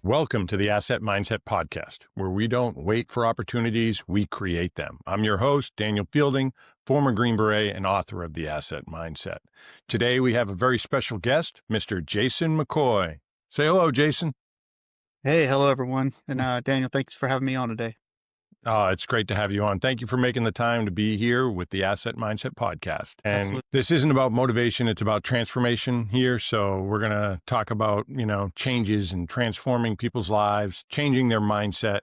Welcome to the Asset Mindset Podcast, where we don't wait for opportunities, we create them. I'm your host, Daniel Fielding, former Green Beret and author of The Asset Mindset. Today, we have a very special guest, Mr. Jason McCoy. Say hello, Jason. Hey, hello everyone. And Daniel, thanks for having me on today. It's great to have you on. Thank you for making the time to be here with the Asset Mindset Podcast. And Absolutely. this isn't about motivation, it's about transformation here. So we're going to talk about, changes and transforming people's lives, changing their mindset.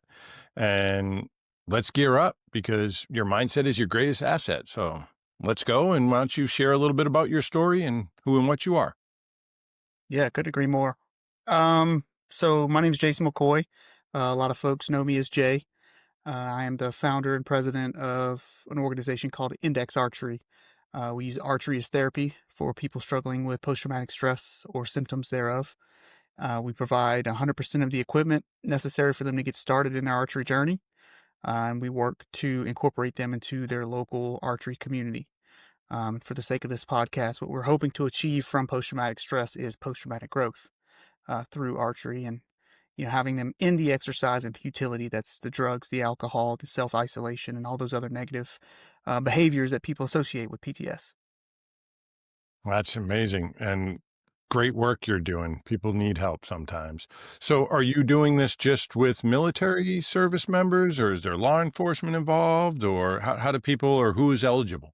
And let's gear up because your mindset is your greatest asset. So let's go. And why don't you share a little bit about your story and who and what you are? Yeah, couldn't agree more. So my name is Jason McCoy. A lot of folks know me as Jay. I am the founder and president of an organization called Index Archery. We use archery as therapy for people struggling with post-traumatic stress or symptoms thereof. We provide 100% of the equipment necessary for them to get started in their archery journey. And we work to incorporate them into their local archery community. For the sake of this podcast, what we're hoping to achieve from post-traumatic stress is post-traumatic growth through archery and having them in the exercise and futility. That's the drugs, the alcohol, the self-isolation, and all those other negative behaviors that people associate with PTS. That's amazing. And great work you're doing. People need help sometimes. So are you doing this just with military service members or is there law enforcement involved or how do people or who is eligible?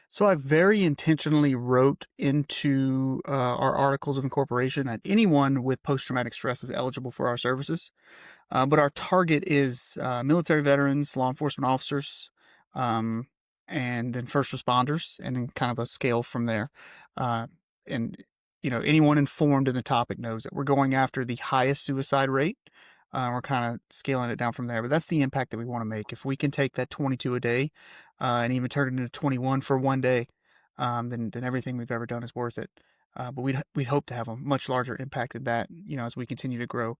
So I very intentionally wrote into our articles of incorporation that anyone with post-traumatic stress is eligible for our services. But our target is military veterans, law enforcement officers, um, and then first responders, and then kind of a scale from there. Uh, and anyone informed in the topic knows that we're going after the highest suicide rate. We're kind of scaling it down from there, but that's the impact that we want to make. If we can take that 22 a day and even turn it into 21 for one day, then everything we've ever done is worth it. But we'd hope to have a much larger impact than that, as we continue to grow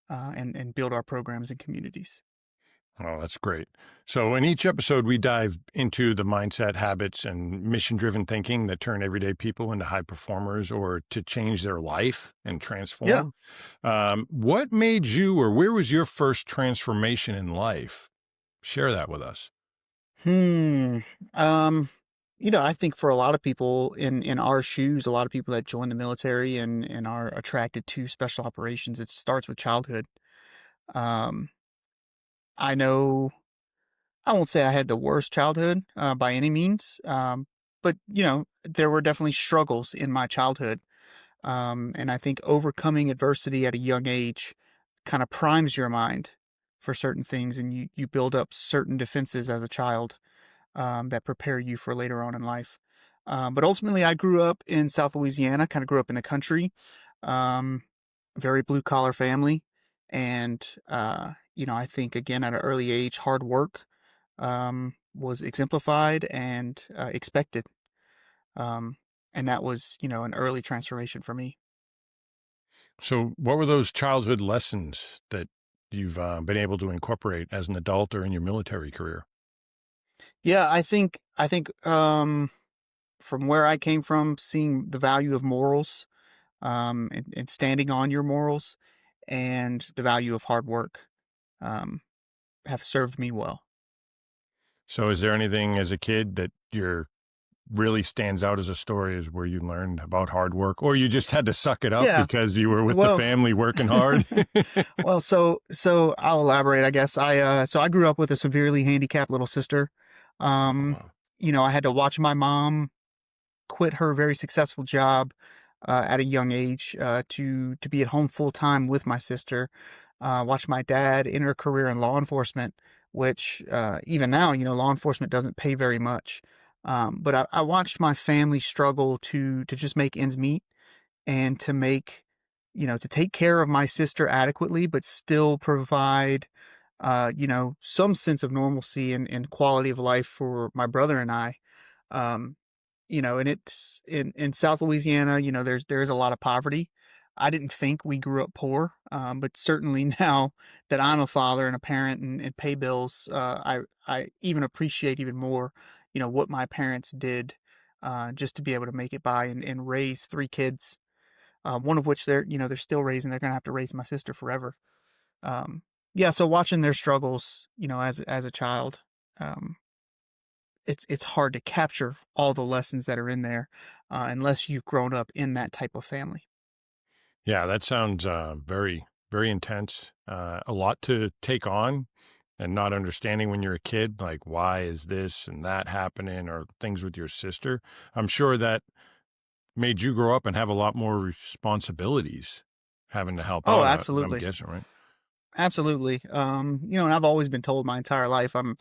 and build our programs and communities. Oh, that's great. So in each episode, we dive into the mindset, habits, and mission-driven thinking that turn everyday people into high performers or to change their life and Yeah. transform. What made you or where was your first transformation in life? Share that with us. Hmm. Um, I think for a lot of people in our shoes, a lot of people that join the military and are attracted to special operations, it starts with childhood. Um, I know I won't say I had the worst childhood by any means, but there were definitely struggles in my childhood. And I think overcoming adversity at a young age kind of primes your mind for certain things, and you build up certain defenses as a child that prepare you for later on in life. But ultimately, I grew up in South Louisiana, kind of grew up in the country, um, very blue collar family. And, I think again at an early age, hard work was exemplified and expected. Um, and that was, an early transformation for me. So, what were those childhood lessons that you've been able to incorporate as an adult or in your military career? Yeah, I think from where I came from, seeing the value of morals, and standing on your morals and the value of hard work, um, have served me well. So, is there anything as a kid that you're really stands out as a story is where you learned about hard work or you just had to suck it up Yeah. because you were with the Well, family working hard? well, so I'll elaborate, I guess. So I grew up with a severely handicapped little sister. Oh, Um, wow. I had to watch my mom quit her very successful job at a young age to be at home full time with my sister. Watch my dad enter a career in law enforcement, which even now, law enforcement doesn't pay very much. But I watched my family struggle to just make ends meet and to make, to take care of my sister adequately, but still provide, some sense of normalcy and quality of life for my brother and I. Um, and it's in South Louisiana, there's a lot of poverty. I didn't think we grew up poor, but certainly now that I'm a father and a parent and pay bills, I even appreciate even more, what my parents did just to be able to make it by and raise three kids. one of which they're still raising. They're going to have to raise my sister forever. Um, yeah, so watching their struggles, as a child, um, it's hard to capture all the lessons that are in there, unless you've grown up in that type of family. Yeah, that sounds very, very intense. A lot to take on and not understanding when you're a kid, like why is this and that happening or things with your sister. I'm sure that made you grow up and have a lot more responsibilities having to help Oh, out, I'm absolutely. guessing, right? Absolutely. And I've always been told my entire life I'm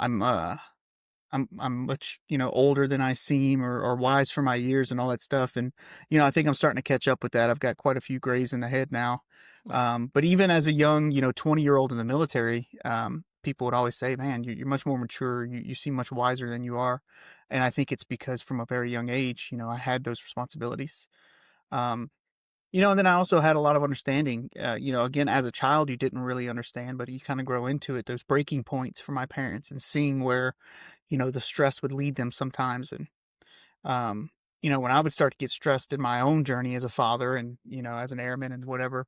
I'm much, older than I seem or wise for my years and all that stuff. And, I think I'm starting to catch up with that. I've got quite a few grays in the head now. But even as a young, 20-year-old in the military, people would always say, man, you're much more mature. You seem much wiser than you are. And I think it's because from a very young age, I had those responsibilities. Um, and then I also had a lot of understanding. Again, as a child, you didn't really understand, but you kind of grow into it. Those breaking points for my parents and seeing where, the stress would lead them sometimes. And, um, when I would start to get stressed in my own journey as a father and, as an airman and whatever,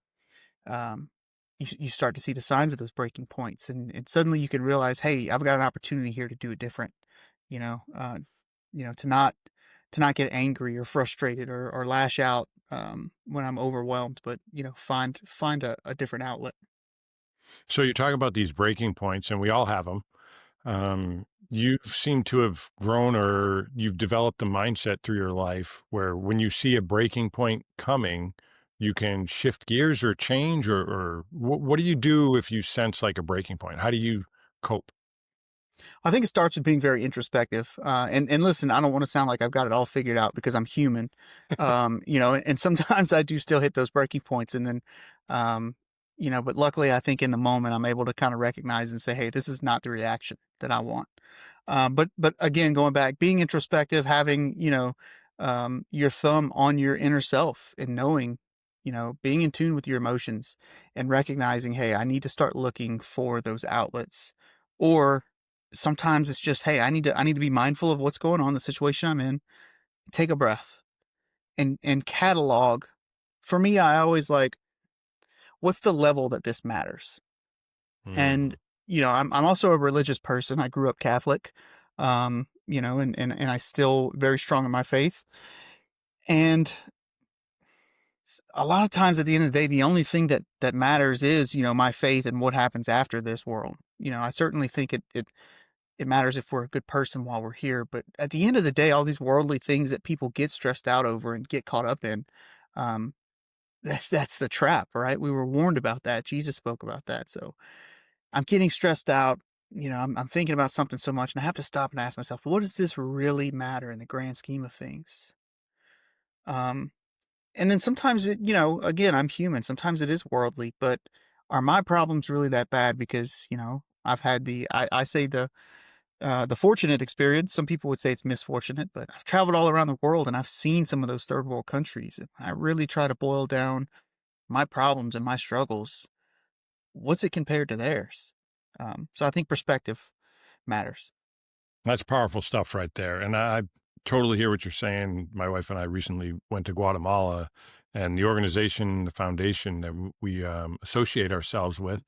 um, you start to see the signs of those breaking points. And suddenly you can realize, hey, I've got an opportunity here to do it different, you know, uh, to not get angry or frustrated or lash out when I'm overwhelmed, but find a different outlet. So you're talking about these breaking points, and we all have them. You seem to have grown or you've developed a mindset through your life where when you see a breaking point coming, you can shift gears or change, or what do you do if you sense like a breaking point? How do you cope? I think it starts with being very introspective. And listen, I don't want to sound like I've got it all figured out because I'm human. And sometimes I do still hit those breaking points. And then, but luckily, I think in the moment, I'm able to kind of recognize and say, hey, this is not the reaction that I want. But again, going back, being introspective, having, your thumb on your inner self and knowing, being in tune with your emotions and recognizing, hey, I need to start looking for those outlets. Or sometimes it's just, hey, I need to be mindful of what's going on, the situation I'm in, take a breath and catalog. For me, I always like, what's the level that this matters? And, Hmm. I'm also a religious person. I grew up Catholic, and I still very strong in my faith. And a lot of times at the end of the day, the only thing that matters is, my faith and what happens after this world. I certainly think it matters if we're a good person while we're here. But at the end of the day, all these worldly things that people get stressed out over and get caught up in, um, that's the trap, right? We were warned about that. Jesus spoke about that. So I'm getting stressed out. I'm thinking about something so much, and I have to stop and ask myself, what does this really matter in the grand scheme of things? Um, and then sometimes again, I'm human. Sometimes it is worldly, but are my problems really that bad? Because I've had I say the fortunate experience. Some people would say it's misfortunate, but I've traveled all around the world and I've seen some of those third world countries. And I really try to boil down my problems and my struggles. What's it compared to theirs? So I think perspective matters. That's powerful stuff right there. And I totally hear what you're saying. My wife and I recently went to Guatemala, and the organization, the foundation that we associate ourselves with,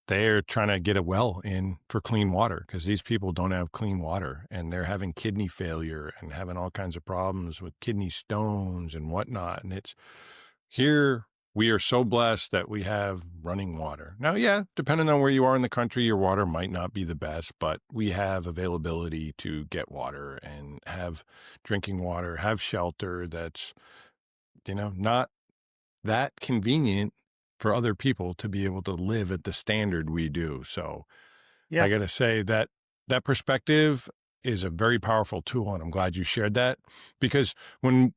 they're trying to get a well in for clean water because these people don't have clean water and they're having kidney failure and having all kinds of problems with kidney stones and whatnot. And it's here we are so blessed that we have running water. Now, yeah, depending on where you are in the country, your water might not be the best, but we have availability to get water and have drinking water, have shelter that's, not that convenient for other people to be able to live at the standard we do. So I Yeah. got to say that that perspective is a very powerful tool. And I'm glad you shared that because when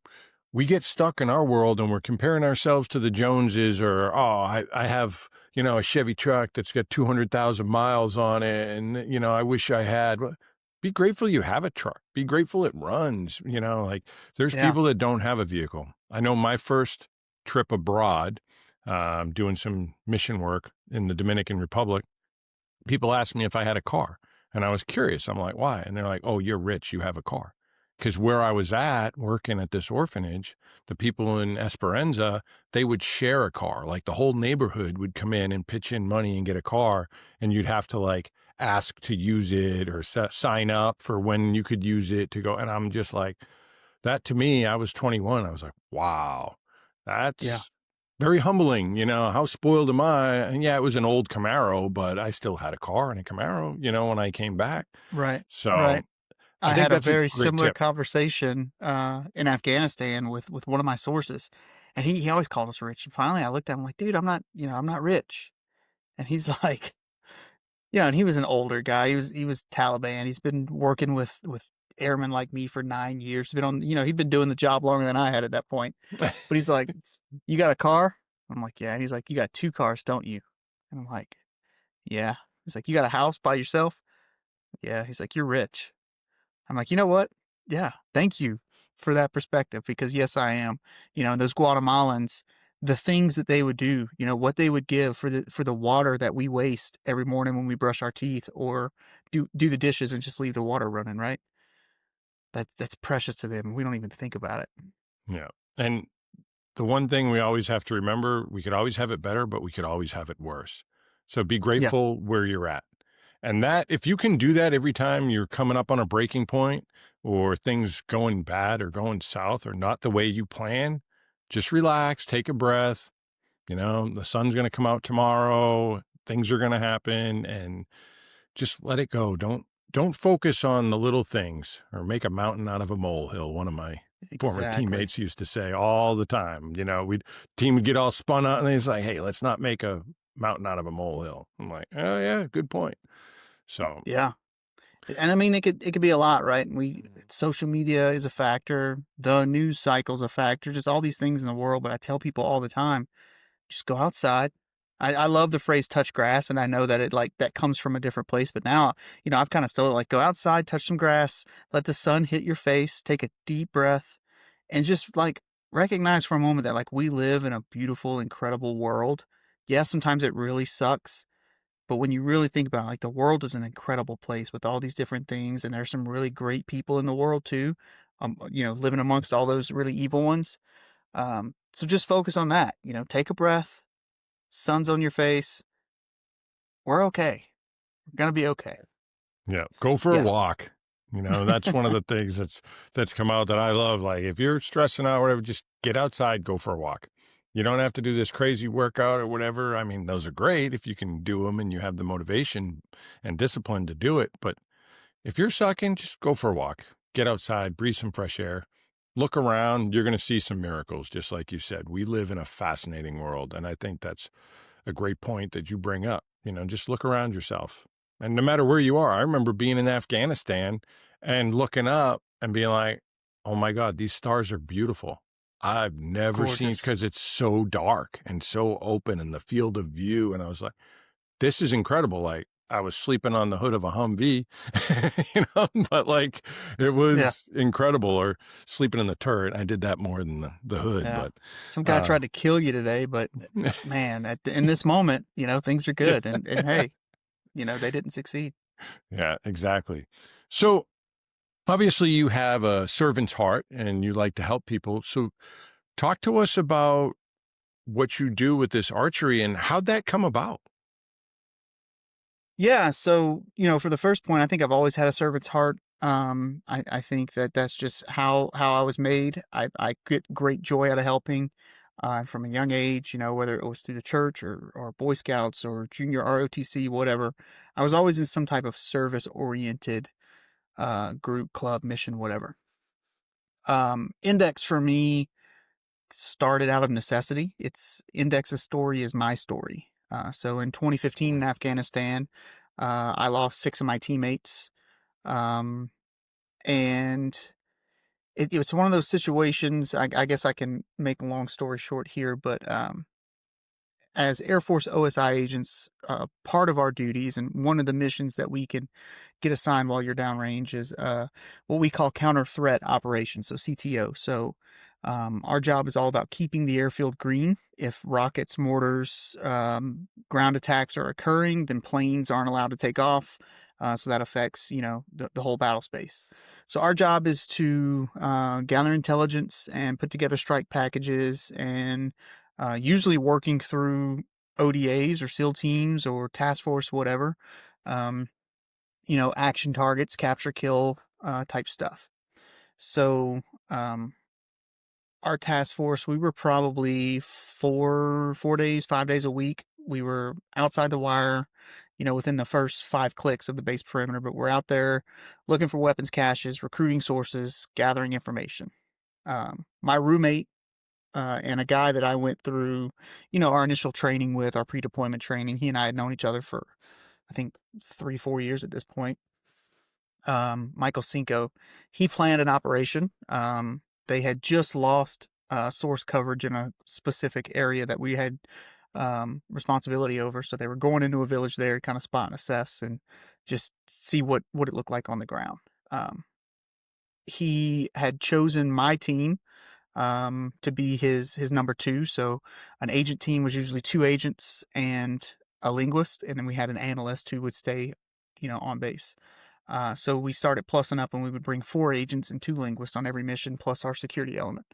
we get stuck in our world and we're comparing ourselves to the Joneses or, oh, I have, a Chevy truck that's got 200,000 miles on it. And, I wish I had. Well, be grateful you have a truck. Be grateful it runs. Like there's Yeah. people that don't have a vehicle. I know my first trip abroad, doing some mission work in the Dominican Republic, people asked me if I had a car. And I was curious. I'm like, why? And they're like, oh, you're rich. You have a car. because where I was at working at this orphanage, the people in Esperanza, they would share a car. Like the whole neighborhood would come in and pitch in money and get a car, and you'd have to like ask to use it or sign up for when you could use it to go. And I'm just like, that to me, I was 21. I was like, wow, Yeah. that's very humbling. How spoiled am I? And yeah, it was an old Camaro, but I still had a car and a Camaro, when I came back. Right. So Right. I I think had a that's a very great similar tip. conversation in Afghanistan with one of my sources, and he always called us rich. And finally, I looked at him like, dude, I'm not rich. And he's like, and he was an older guy. He was Taliban. He's been working with airmen like me for 9 years. He's been on, he'd been doing the job longer than I had at that point. But he's like, you got a car? I'm like, yeah. And he's like, you got two cars, don't you? And I'm like, yeah. He's like, you got a house by yourself? Yeah. He's like, you're rich. I'm like, you know what? Yeah, thank you for that perspective because yes, I am. Those Guatemalans, the things that they would do, what they would give for the water that we waste every morning when we brush our teeth or do the dishes and just leave the water running, right? That's precious to them. We don't even think about it. Yeah. And the one thing we always have to remember, we could always have it better, but we could always have it worse. So be Yeah, grateful where you're at. And that, if you can do that every time you're coming up on a breaking point or things going bad or going south or not the way you plan, just relax, take a breath. The sun's going to come out tomorrow. Things are going to happen and just let it go. Don't focus on the little things or make a mountain out of a molehill. One of my former exactly. teammates used to say all the time, we'd team would get all spun out and he's like, "Hey, let's not make a mountain out of a molehill." I'm like, "Oh yeah, good point." So, Yeah. And I mean it could be a lot, right? And social media is a factor, the news cycle's a factor, just all these things in the world, but I tell people all the time, just go outside. I love the phrase touch grass, and I know that it like that comes from a different place, but now, I've kind of stole it like go outside, touch some grass, let the sun hit your face, take a deep breath, and just like recognize for a moment that like we live in a beautiful, incredible world. Yeah, sometimes it really sucks, but when you really think about it, like the world is an incredible place with all these different things, and there's some really great people in the world too. Living amongst all those really evil ones. So just focus on that. Take a breath, sun's on your face. We're okay. We're gonna be okay. yeah, go for a Yeah. walk. That's one of the things that's come out that I love. Like if you're stressing out or whatever, just get outside, go for a walk. You don't have to do this crazy workout or whatever. I mean, those are great if you can do them and you have the motivation and discipline to do it. But if you're sucking, just go for a walk. Get outside, breathe some fresh air, look around. You're going to see some miracles, just like you said. We live in a fascinating world. And I think that's a great point that you bring up. Just look around yourself. And no matter where you are, I remember being in Afghanistan and looking up and being like, oh my God, these stars are beautiful. I've never seen Gorgeous. because it's so dark and so open in the field of view. And I was like, this is incredible. Like I was sleeping on the hood of a Humvee, but like it Yeah. was incredible or sleeping in the turret. I did that more than the hood, Yeah. but, Some guy uh, tried to kill you today, but man, in this moment, things are yeah. good. And hey, they didn't succeed. Yeah, exactly. So obviously you have a servant's heart and you like to help people. So talk to us about what you do with this archery and how'd that come about? Yeah, so, for the first point, I think I've always had a servant's heart. I think that that's just how I was made. I get great joy out of helping, from a young age, whether it was through the church or Boy Scouts or junior ROTC, whatever. I was always in some type of service-oriented, group, club, mission, whatever. Index for me started out of necessity. Index's story is my story. So in 2015 in Afghanistan, I lost six of my teammates. Um, and it was one of those situations. I guess I can make a long story short here, but as Air Force OSI agents, part of our duties and one of the missions that we can get assigned while you're downrange is what we call counter threat operations, so CTO. So our job is all about keeping the airfield green. If rockets, mortars, ground attacks are occurring, then planes aren't allowed to take off. So that affects, the whole battle space. So our job is to gather intelligence and put together strike packages, and usually working through ODAs or SEAL teams or task force, whatever. Um, action targets, capture, kill type stuff. So our task force, we were probably 4 days, 5 days a week. We were outside the wire, within the first 5 clicks of the base perimeter, but we're out there looking for weapons caches, recruiting sources, gathering information. My roommate and a guy that I went through, our initial training with, our pre-deployment training, he and I had known each other for, I think, 3-4 years at this point. Michael Cinco, he planned an operation. They had just lost source coverage in a specific area that we had responsibility over. So they were going into a village there to kind of spot and assess and just see what it looked like on the ground. He had chosen my team to be his number two. So an agent team was usually 2 agents and a linguist, and then we had an analyst who would stay, on base. So we started plussing up, and we would bring 4 agents and 2 linguists on every mission, plus our security element.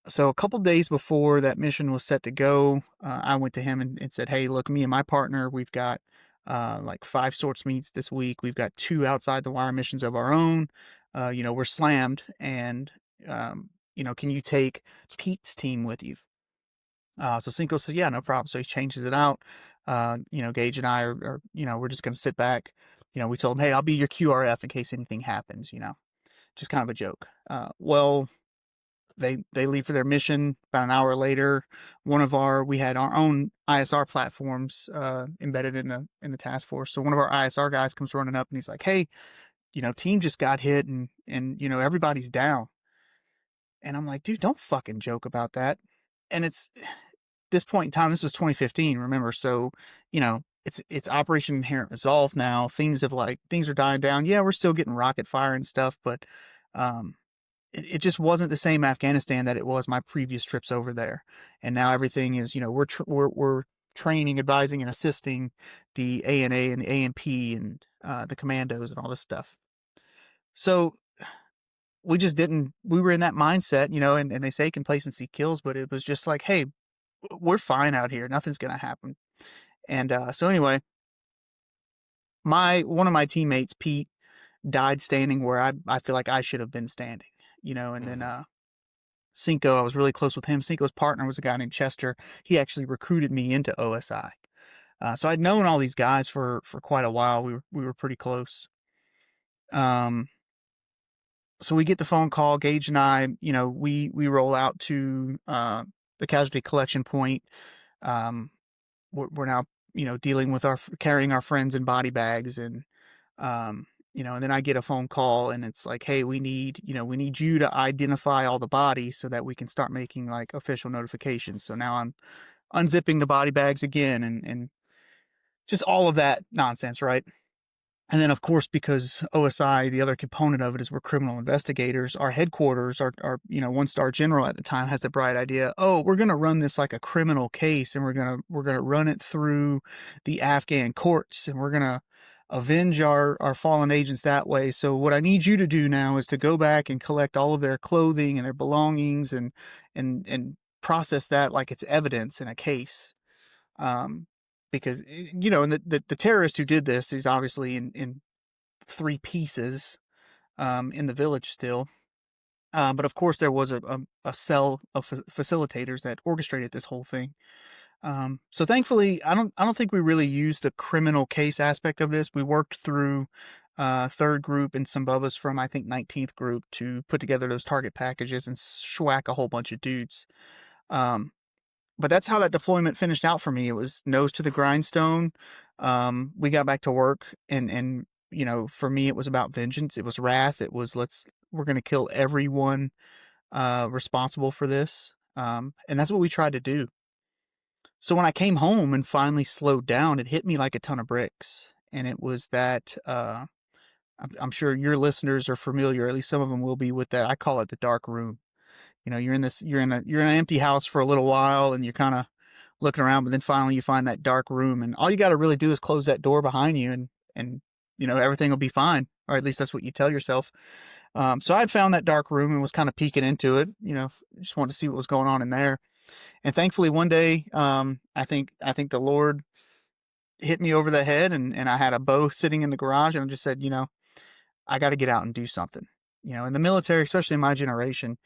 So a couple days before that mission was set to go, I went to him and said, "Hey, look, me and my partner, we've got like 5 sorts meets this week. We've got 2 outside the wire missions of our own. We're slammed, and can you take Pete's team with you?" So Cinco says, "Yeah, no problem." So he changes it out. Gage and I are we're just going to sit back. We told him, "Hey, I'll be your QRF in case anything happens," just kind of a joke. Well, they leave for their mission. About an hour later, we had our own ISR platforms embedded in the task force. So one of our ISR guys comes running up and he's like, "Hey, team just got hit, and everybody's down." And I'm like, "Dude, don't fucking joke about that." And it's this point in time, this was 2015, remember? So, it's Operation Inherent Resolve now. Things are dying down. Yeah, we're still getting rocket fire and stuff, but it just wasn't the same Afghanistan that it was my previous trips over there. And now everything is, we're training, advising, and assisting the ANA and the ANP and the commandos and all this stuff. So we just didn't. We were in that mindset, and they say complacency kills, but it was just like, hey, we're fine out here. Nothing's gonna happen. And so anyway, one of my teammates, Pete, died standing where I feel like I should have been standing. And then Cinco, I was really close with him. Cinco's partner was a guy named Chester. He actually recruited me into OSI. So I'd known all these guys for quite a while. We were pretty close. So we get the phone call. Gage and I, we roll out to the casualty collection point. We're now, dealing with carrying our friends in body bags, and and then I get a phone call, and it's like, "Hey, we need you to identify all the bodies so that we can start making like official notifications." So now I'm unzipping the body bags again, and just all of that nonsense, right? And then, of course, because OSI, the other component of it is we're criminal investigators, our headquarters, our 1-star general at the time has the bright idea, "Oh, we're going to run this like a criminal case, and we're going to run it through the Afghan courts, and we're going to avenge our fallen agents that way. So what I need you to do now is to go back and collect all of their clothing and their belongings and process that like it's evidence in a case." Because and the terrorist who did this is obviously in 3 pieces in the village still, but of course there was a cell of facilitators that orchestrated this whole thing. So thankfully, I don't think we really used the criminal case aspect of this. We worked through 3rd group and some bubbas from, I think, 19th group to put together those target packages and schwack a whole bunch of dudes. But that's how that deployment finished out for me. It was nose to the grindstone. We got back to work, and for me, it was about vengeance. It was wrath. It was we're going to kill everyone responsible for this. And that's what we tried to do. So when I came home and finally slowed down, it hit me like a ton of bricks. And it was that I'm sure your listeners are familiar, at least some of them will be, with that. I call it the dark room. You're in an empty house for a little while, and you're kind of looking around, but then finally you find that dark room, and all you got to really do is close that door behind you, and everything will be fine, or at least that's what you tell yourself. So I'd found that dark room and was kind of peeking into it, just wanted to see what was going on in there. And thankfully one day, I think the Lord hit me over the head, and I had a bow sitting in the garage, and I just said, I got to get out and do something. In the military, especially in my generation,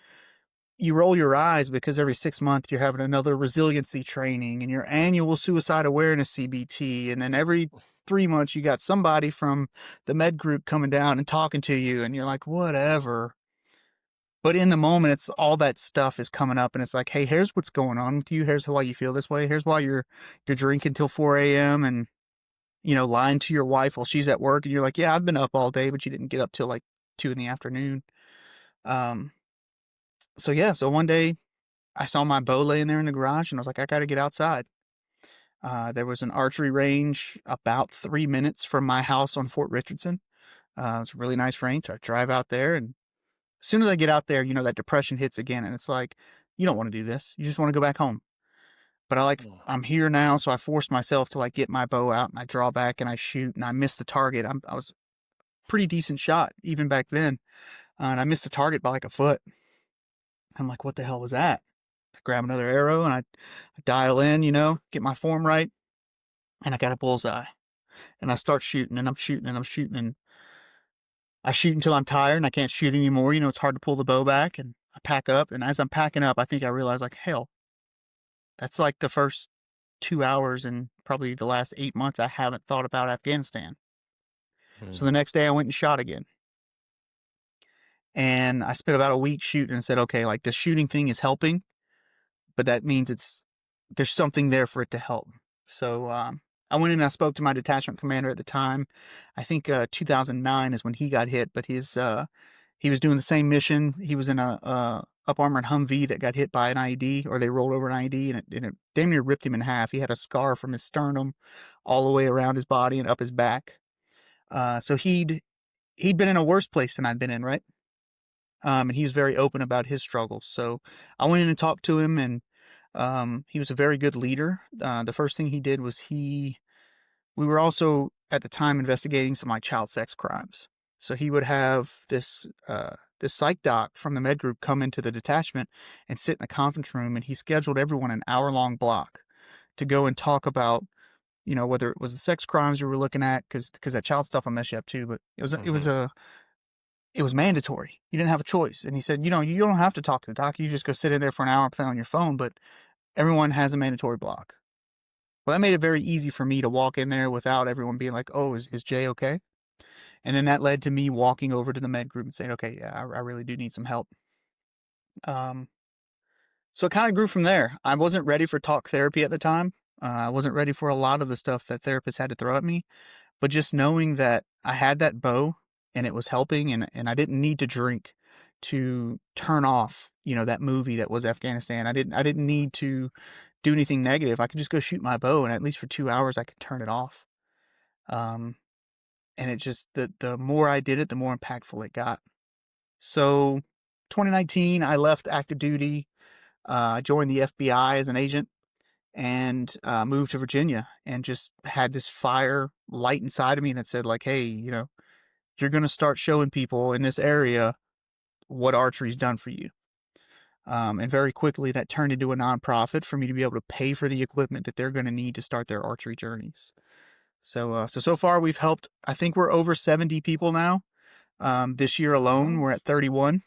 you roll your eyes because every 6 months you're having another resiliency training and your annual suicide awareness CBT. And then every 3 months you got somebody from the med group coming down and talking to you, and you're like, whatever. But in the moment, it's all that stuff is coming up, and it's like, hey, here's what's going on with you. Here's why you feel this way. Here's why you're drinking till 4 a.m. and lying to your wife while she's at work, and you're like, yeah, I've been up all day, but you didn't get up till like 2 in the afternoon. So one day I saw my bow laying there in the garage, and I was like, I got to get outside. There was an archery range about 3 minutes from my house on Fort Richardson. It's a really nice range. I drive out there, and as soon as I get out there, that depression hits again, and it's like, you don't want to do this. You just want to go back home. But I'm here now, so I force myself to get my bow out, and I draw back and I shoot, and I miss the target. I was a pretty decent shot even back then, and I missed the target by like a foot. I'm like, what the hell was that? I grab another arrow and I dial in, get my form right, and I got a bullseye. And I start shooting, and I'm shooting, and I'm shooting, and I shoot until I'm tired and I can't shoot anymore. It's hard to pull the bow back, and I pack up. And as I'm packing up, I think I realize, hell, that's like the first 2 hours and probably the last 8 months I haven't thought about Afghanistan. So the next day I went and shot again. And I spent about a week shooting and said, okay, this shooting thing is helping, but that means there's something there for it to help. So I went in and I spoke to my detachment commander at the time. I think 2009 is when he got hit, but he was doing the same mission. He was in a up armored Humvee that got hit by an IED, or they rolled over an IED, and it damn near ripped him in half. He had a scar from his sternum all the way around his body and up his back. So he'd been in a worse place than I'd been in, right? And he was very open about his struggles. So I went in and talked to him, and he was a very good leader. The first thing he did was we were also at the time investigating some child sex crimes. So he would have this psych doc from the med group come into the detachment and sit in the conference room, and he scheduled everyone an hour-long block to go and talk about, whether it was the sex crimes we were looking at, because that child stuff will mess you up too. But it was mandatory. You didn't have a choice. And he said, you don't have to talk to the doc. You just go sit in there for an hour and play on your phone, but everyone has a mandatory block. Well, that made it very easy for me to walk in there without everyone being like, oh, is Jay okay? And then that led to me walking over to the med group and saying, okay, yeah, I really do need some help. So it kind of grew from there. I wasn't ready for talk therapy at the time. I wasn't ready for a lot of the stuff that therapists had to throw at me, but just knowing that I had that bow and it was helping, and I didn't need to drink to turn off, that movie that was Afghanistan. I didn't need to do anything negative. I could just go shoot my bow, and at least for 2 hours I could turn it off. And it just, the more I did it, the more impactful it got. So 2019, I left active duty, joined the FBI as an agent, and moved to Virginia, and just had this fire light inside of me that said, hey, you're going to start showing people in this area what archery's done for you. And very quickly that turned into a nonprofit for me to be able to pay for the equipment that they're going to need to start their archery journeys. So far we've helped, I think we're over 70 people now. This year alone, we're at 31.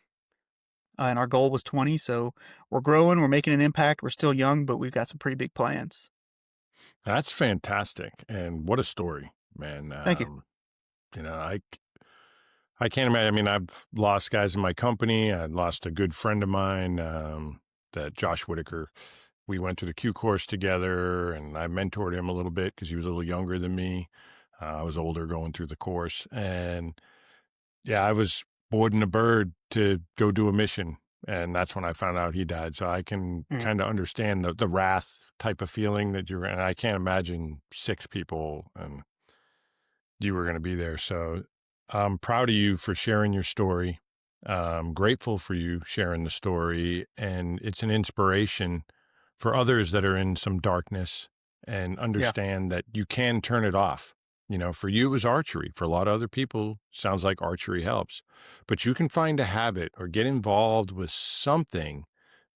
And our goal was 20. So we're growing, we're making an impact. We're still young, but we've got some pretty big plans. That's fantastic. And what a story, man. Thank you. I can't imagine. I mean, I've lost guys in my company. I lost a good friend of mine, that Josh Whitaker. We went to the Q course together, and I mentored him a little bit because he was a little younger than me. I was older going through the course. And yeah, I was boarding a bird to go do a mission. And that's when I found out he died. So I can kind of understand the wrath type of feeling that you're, and I can't imagine 6 people and you were going to be there. So I'm proud of you for sharing your story. I'm grateful for you sharing the story, and it's an inspiration for others that are in some darkness and understand that you can turn it off. For you, it was archery. For a lot of other people, sounds like archery helps. But you can find a habit or get involved with something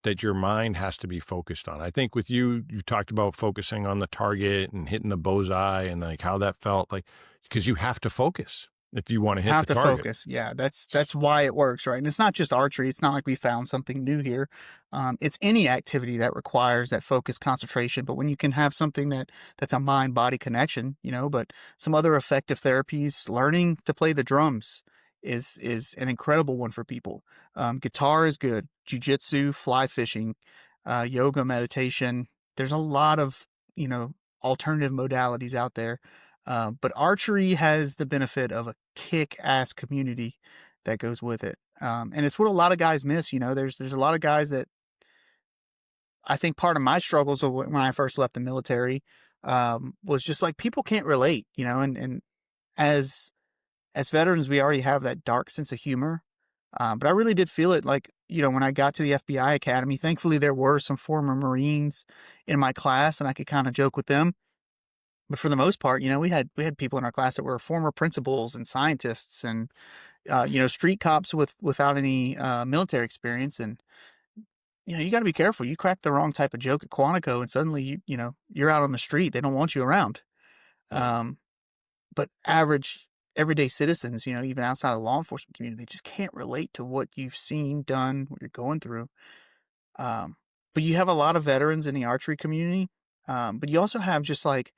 that your mind has to be focused on. I think with you, you talked about focusing on the target and hitting the bullseye and like how that felt like, because you have to focus if you want to hit Have the to target. focus. Yeah, that's why it works, right? And it's not just archery. It's not like we found something new here. It's any activity that requires that focus, concentration. But when you can have something that's a mind body connection, but some other effective therapies, learning to play the drums is an incredible one for people. Guitar is good. Jiu-jitsu, fly fishing, yoga, meditation. There's a lot of alternative modalities out there, but archery has the benefit of a kick-ass community that goes with it. And it's what a lot of guys miss. There's a lot of guys that I think part of my struggles when I first left the military was just like people can't relate, and as veterans, we already have that dark sense of humor. But I really did feel it like, when I got to the FBI Academy, thankfully there were some former Marines in my class and I could kind of joke with them. But for the most part, we had people in our class that were former principals and scientists and street cops without any military experience. And you got to be careful. You crack the wrong type of joke at Quantico, and suddenly you're out on the street. They don't want you around. Yeah. Um, but average everyday citizens, even outside of the law enforcement community, they just can't relate to what you've seen, done, what you're going through. Um, but you have a lot of veterans in the archery community. But you also have just like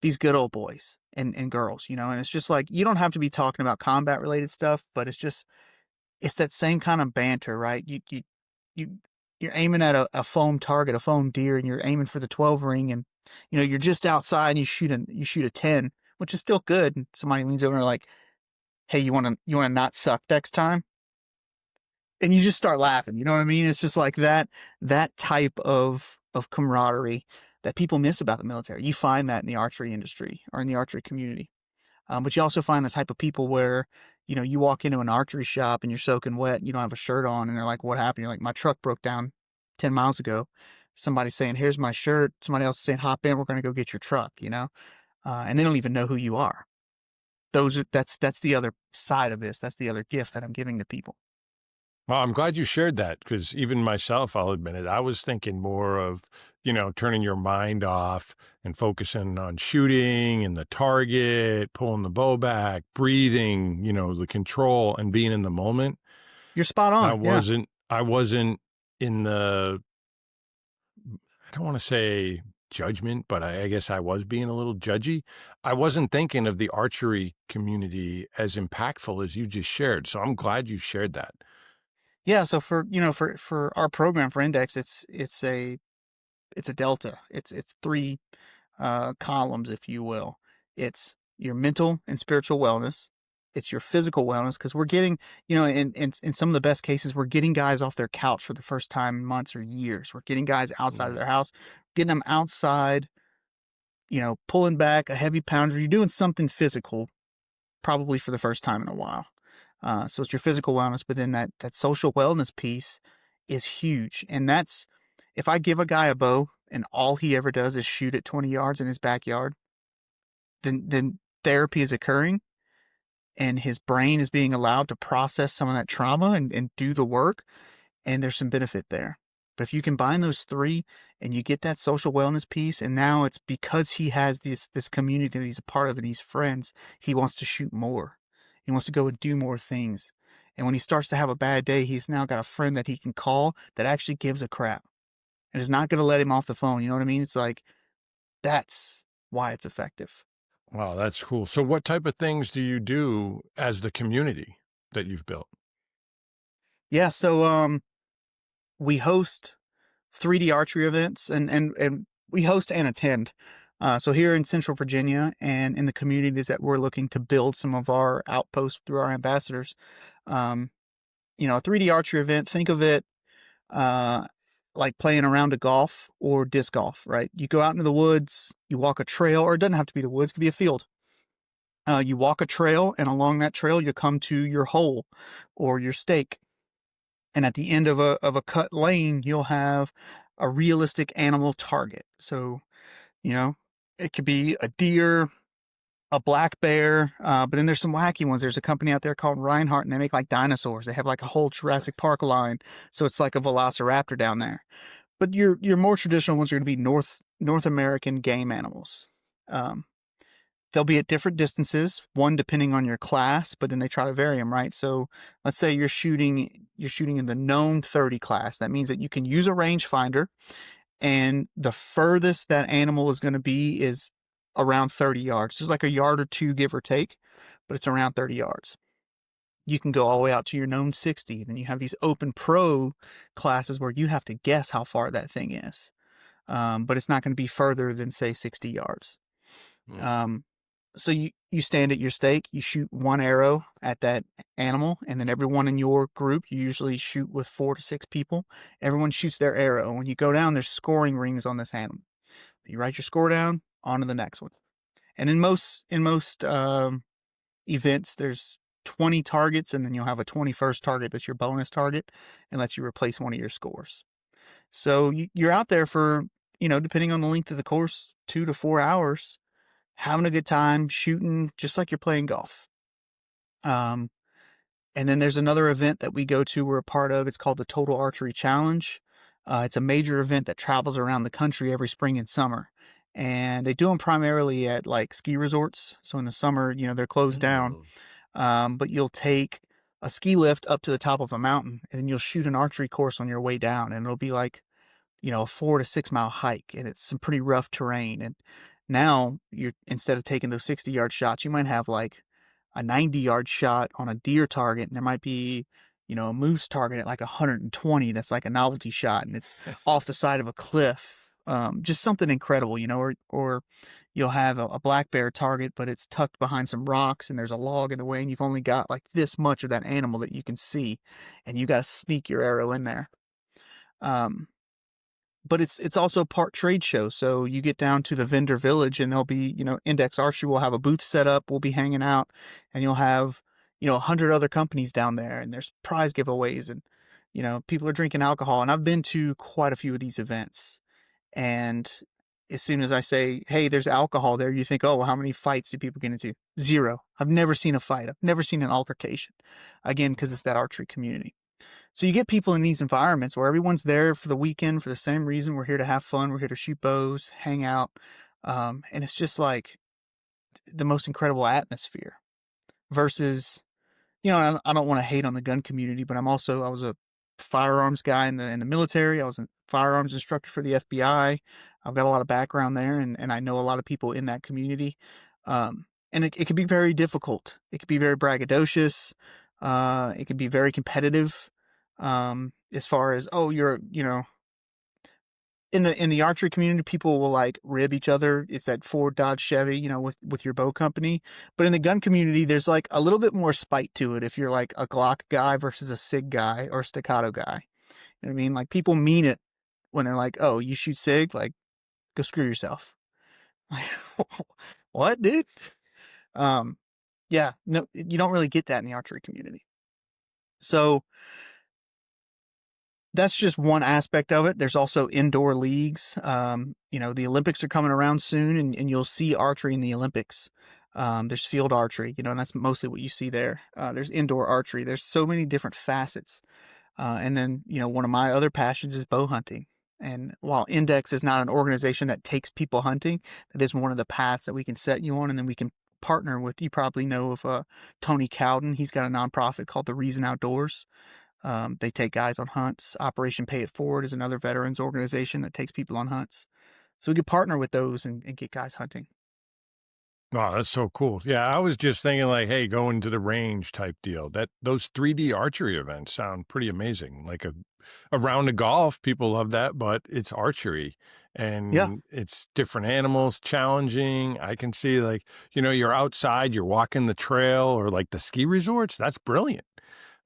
these good old boys and girls, and it's just like, you don't have to be talking about combat related stuff, but it's that same kind of banter, right? You, you're aiming at a foam target, a foam deer, and you're aiming for the 12 ring, and, you're just outside and you shoot a 10, which is still good. And somebody leans over and like, hey, you want to not suck next time? And you just start laughing. You know what I mean? It's just like that type of camaraderie that people miss about the military. You find that in the archery industry or in the archery community. But you also find the type of people where, you walk into an archery shop and you're soaking wet, you don't have a shirt on, and they're like, what happened? You're like, my truck broke down 10 miles ago. Somebody's saying, here's my shirt. Somebody else is saying, hop in, we're going to go get your truck, and they don't even know who you are. That's the other side of this. That's the other gift that I'm giving to people. Well, I'm glad you shared that because even myself, I'll admit it, I was thinking more of, turning your mind off and focusing on shooting and the target, pulling the bow back, breathing, the control and being in the moment. You're spot I on. Yeah. wasn't, I wasn't in the, I don't want to say judgment, but I guess I was being a little judgy. I wasn't thinking of the archery community as impactful as you just shared. So I'm glad you shared that. Yeah. So for our program for Index, it's a delta. It's three columns, if you will. It's your mental and spiritual wellness. It's your physical wellness, because we're getting, in some of the best cases, we're getting guys off their couch for the first time in months or years. We're getting guys outside of Mm. their house, getting them outside, pulling back a heavy pounder. You're doing something physical, probably for the first time in a while. So it's your physical wellness, but then that social wellness piece is huge. And that's, if I give a guy a bow and all he ever does is shoot at 20 yards in his backyard, then therapy is occurring and his brain is being allowed to process some of that trauma and do the work. And there's some benefit there. But if you combine those three and you get that social wellness piece, and now it's because he has this community that he's a part of and he's friends, he wants to shoot more. He wants to go and do more things. And when he starts to have a bad day, he's now got a friend that he can call that actually gives a crap and is not going to let him off the phone. You know what I mean? It's like, that's why it's effective. Wow, that's cool. So what type of things do you do as the community that you've built? Yeah. So, we host 3D archery events, and we host and attend. So here in Central Virginia and in the communities that we're looking to build some of our outposts through our ambassadors, um, a 3D archery event, think of it uh, like playing a round of golf or disc golf, right? You go out into the woods, you walk a trail, or it doesn't have to be the woods, it could be a field. You walk a trail, and along that trail, you come to your hole or your stake. And at the end of a cut lane, you'll have a realistic animal target. So, you know, it could be a deer, a black bear, but then there's some wacky ones. There's a company out there called Reinhardt, and they make like dinosaurs. They have like a whole Jurassic Park line, so it's like a velociraptor down there. But your more traditional ones are going to be North American game animals. Um, they'll be at different distances, one depending on your class, but then they try to vary them, right? So let's say you're shooting in the known 30 class. That means that you can use a rangefinder, and the furthest that animal is going to be is around 30 yards. There's like a yard or two, give or take, but it's around 30 yards. You can go all the way out to your known 60. Then you have these open pro classes where you have to guess how far that thing is. But it's not going to be further than, say, 60 yards. Hmm. Um, so you stand at your stake, you shoot one arrow at that animal, and then everyone in your group, you usually shoot with 4 to 6 people. Everyone shoots their arrow. When you go down, there's scoring rings on this animal. You write your score down, on to the next one. And in most events, there's 20 targets, and then you'll have a 21st target that's your bonus target, and lets you replace one of your scores. So you're out there for, depending on the length of the course, 2 to 4 hours, having a good time, shooting just like you're playing golf. Um, and then there's another event that we go to, we're a part of. It's called the Total Archery Challenge. It's a major event that travels around the country every spring and summer. And they do them primarily at like ski resorts. So in the summer, they're closed down. Mm. But you'll take a ski lift up to the top of a mountain, and then you'll shoot an archery course on your way down. And it'll be like, a 4 to 6 mile hike, and it's some pretty rough terrain. And now instead of taking those 60-yard shots, you might have like a 90-yard shot on a deer target, and there might be, a moose target at like 120. That's like a novelty shot, and it's off the side of a cliff. Just something incredible, or you'll have a black bear target, but it's tucked behind some rocks, and there's a log in the way, and you've only got like this much of that animal that you can see, and you got to sneak your arrow in there. Um, but it's also part trade show. So you get down to the vendor village, and there'll be, Index Archery will have a booth set up. We'll be hanging out, and you'll have, 100 other companies down there, and there's prize giveaways, and, people are drinking alcohol. And I've been to quite a few of these events. And as soon as I say, hey, there's alcohol there, you think, oh, well, how many fights do people get into? Zero. I've never seen a fight. I've never seen an altercation. Again, because it's that archery community. So you get people in these environments where everyone's there for the weekend for the same reason. We're here to have fun. We're here to shoot bows, hang out. And it's just like the most incredible atmosphere versus, I don't want to hate on the gun community, but I was a firearms guy in the military. I was a firearms instructor for the FBI. I've got a lot of background there, and I know a lot of people in that community. And it can be very difficult. It can be very braggadocious. It can be very competitive. As far as, oh, you're, in the archery community, people will like rib each other. It's that Ford, Dodge, Chevy, with your bow company. But in the gun community, there's like a little bit more spite to it. If you're like a Glock guy versus a SIG guy or a staccato guy, you know what I mean? Like, people mean it when they're like, oh, you shoot SIG, like, go screw yourself. What, dude? Yeah, no, you don't really get that in the archery community. So that's just one aspect of it. There's also indoor leagues. The Olympics are coming around soon, and you'll see archery in the Olympics. There's field archery, and that's mostly what you see there. There's indoor archery. There's so many different facets. And then, one of my other passions is bow hunting. And while Index is not an organization that takes people hunting, that is one of the paths that we can set you on. And then we can partner with, you probably know of Tony Cowden. He's got a nonprofit called The Reason Outdoors. They take guys on hunts. Operation Pay It Forward is another veterans organization that takes people on hunts. So we could partner with those and get guys hunting. Wow, that's so cool. Yeah, I was just thinking like, hey, going to the range type deal. Those 3D archery events sound pretty amazing. Like a round of golf, people love that, but it's archery Yeah. and it's different animals, challenging. I can see like, you're outside, you're walking the trail or like the ski resorts. That's brilliant.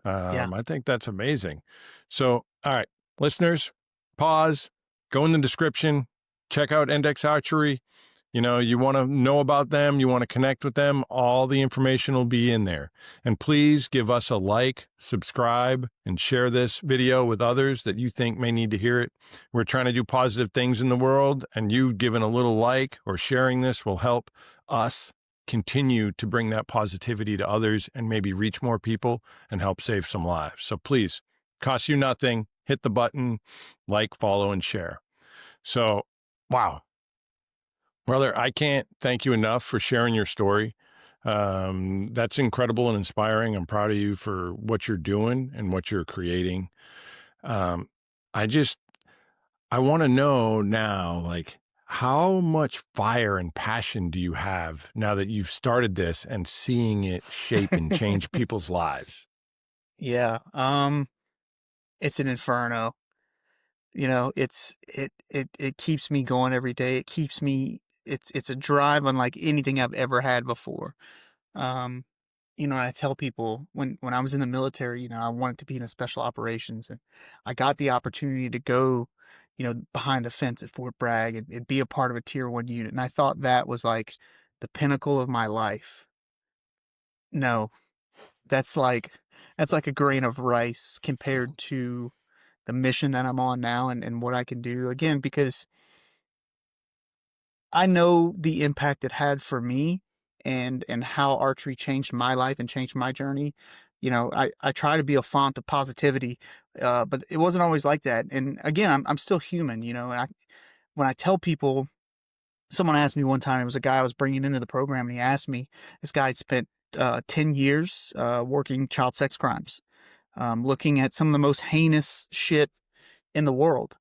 Yeah. I think that's amazing. So, all right, listeners, pause, go in the description, check out Index Archery. You want to know about them, you want to connect with them, all the information will be in there. And please give us a like, subscribe, and share this video with others that you think may need to hear it. We're trying to do positive things in the world, and you giving a little like or sharing this will help us continue to bring that positivity to others and maybe reach more people and help save some lives. So please, cost you nothing, hit the button, like, follow, and share. So, wow, brother, I can't thank you enough for sharing your story. That's incredible and inspiring. I'm proud of you for what you're doing and what you're creating. Um, I just, I want to know now, like, how much fire and passion do you have now that you've started this and seeing it shape and change people's lives? Yeah. It's an inferno. It keeps me going every day. It keeps me, it's a drive unlike anything I've ever had before. Um, I tell people when I was in the military, I wanted to be in a special operations, and I got the opportunity to go, behind the fence at Fort Bragg and be a part of a tier 1 unit. And I thought that was like the pinnacle of my life. No, that's like, that's like a grain of rice compared to the mission that I'm on now and what I can do again, because I know the impact it had for me and how archery changed my life and changed my journey. I try to be a font of positivity, but it wasn't always like that. And again, I'm still human, and when I tell people, someone asked me one time, it was a guy I was bringing into the program, and he asked me, this guy had spent 10 years working child sex crimes, looking at some of the most heinous shit in the world.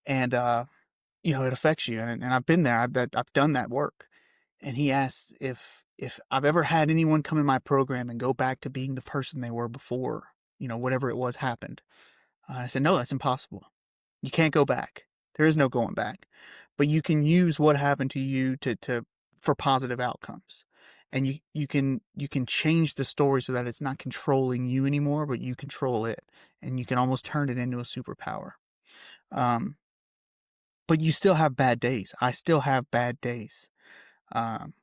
And, it affects you. And I've been there. I've done that work. And he asked if I've ever had anyone come in my program and go back to being the person they were before, whatever it was happened. I said, no, that's impossible. You can't go back. There is no going back. But you can use what happened to you to for positive outcomes. And you can change the story so that it's not controlling you anymore, but you control it. And you can almost turn it into a superpower. Um, but you still have bad days. I still have bad days. Um,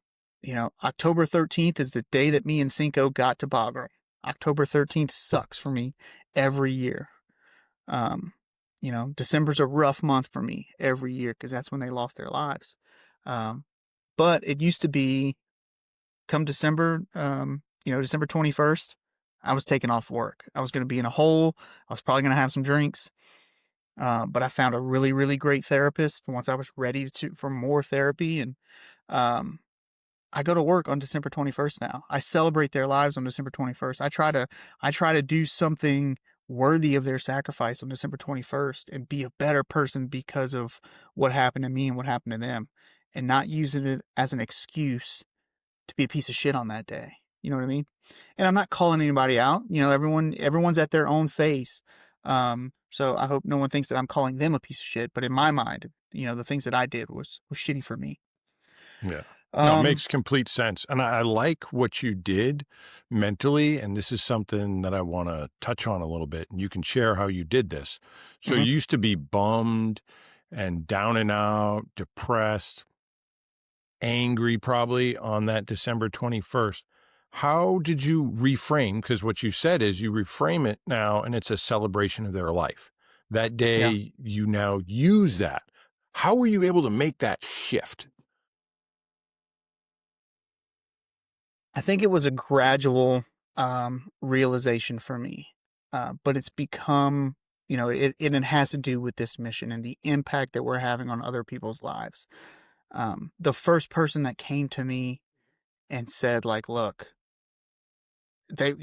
October 13th is the day that me and Cinco got to Bagram. October 13th sucks for me every year. Um, December's a rough month for me every year because that's when they lost their lives. Um, but it used to be come December, December 21st, I was taking off work. I was going to be in a hole. I was probably going to have some drinks. But I found a really, really great therapist once I was ready for more therapy. And um, I go to work on December 21st now. I celebrate their lives on December 21st. I try to do something worthy of their sacrifice on December 21st and be a better person because of what happened to me and what happened to them, and not using it as an excuse to be a piece of shit on that day. You know what I mean? And I'm not calling anybody out. Everyone's at their own phase. So I hope no one thinks that I'm calling them a piece of shit. But in my mind, the things that I did was shitty for me. Yeah. No, it Um, makes complete sense. And I like what you did mentally. And this is something that I want to touch on a little bit. And you can share how you did this. So mhm. you used to be bummed and down and out, depressed, angry probably on that December 21st. How did you reframe? Because what you said is you reframe it now and it's a celebration of their life. That Yeah. day, you now use that. How were you able to make that shift? I think it was a gradual realization for me, but it's become, it has to do with this mission and the impact that we're having on other people's lives. The first person that came to me and said, like, look, they,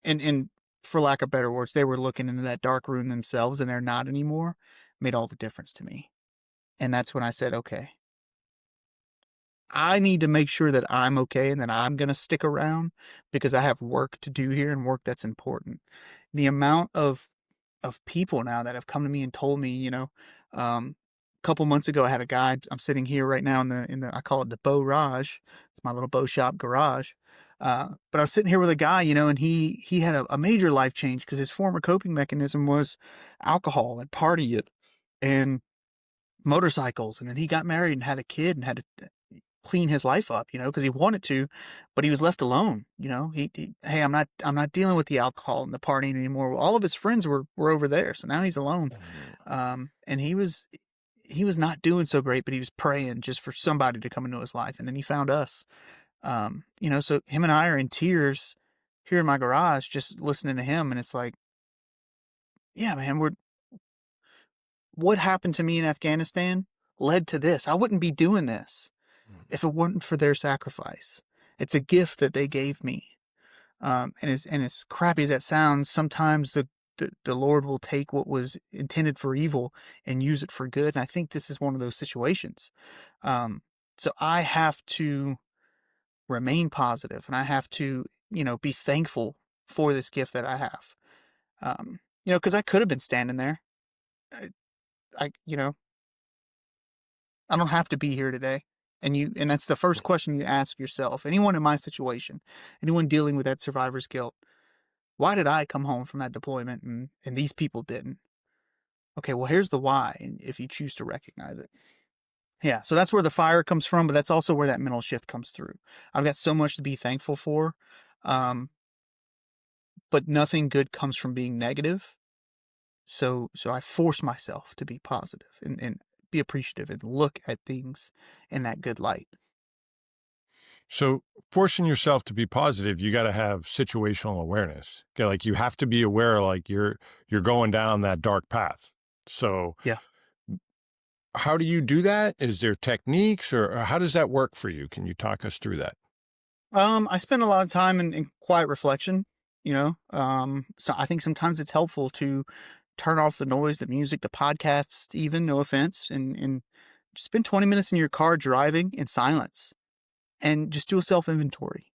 and for lack of better words, they were looking into that dark room themselves and they're not anymore, made all the difference to me. And that's when I said, okay, I need to make sure that I'm okay and that I'm going to stick around because I have work to do here and work that's important. The amount of people now that have come to me and told me, a couple months ago I had a guy, I'm sitting here right now in the I call it the bow garage. It's my little bow shop garage. But I was sitting here with a guy, and he had a major life change because his former coping mechanism was alcohol and party it and motorcycles. And then he got married and had a kid and had to clean his life up, because he wanted to, but he was left alone. Hey, I'm not dealing with the alcohol and the partying anymore. Well, all of his friends were over there, so now he's alone. And he was not doing so great, but he was praying just for somebody to come into his life, and then he found us. So him and I are in tears here in my garage, just listening to him. And it's like, yeah, man, what happened to me in Afghanistan led to this. I wouldn't be doing this if it weren't for their sacrifice. It's a gift that they gave me. And as crappy as that sounds, sometimes the Lord will take what was intended for evil and use it for good. And I think this is one of those situations. Um, so I have to remain positive, and I have to, be thankful for this gift that I have. Because I could have been standing there. I, I, you know, I don't have to be here today. And that's the first question you ask yourself. Anyone in my situation, anyone dealing with that survivor's guilt, why did I come home from that deployment and these people didn't? Okay, well, here's the why, if you choose to recognize it. Yeah, so that's where the fire comes from, but that's also where that mental shift comes through. I've got so much to be thankful for, um, but nothing good comes from being negative. So I force myself to be positive and be appreciative and look at things in that good light. So forcing yourself to be positive, you got to have situational awareness. Okay, like you have to be aware, like you're going down that dark path. So Yeah. how do you do that? Is there techniques or how does that work for you? Can you talk us through that? I spend a lot of time in quiet reflection, so I think sometimes it's helpful to turn off the noise, the music, the podcast, even, no offense, and just spend 20 minutes in your car driving in silence and just do a self inventory.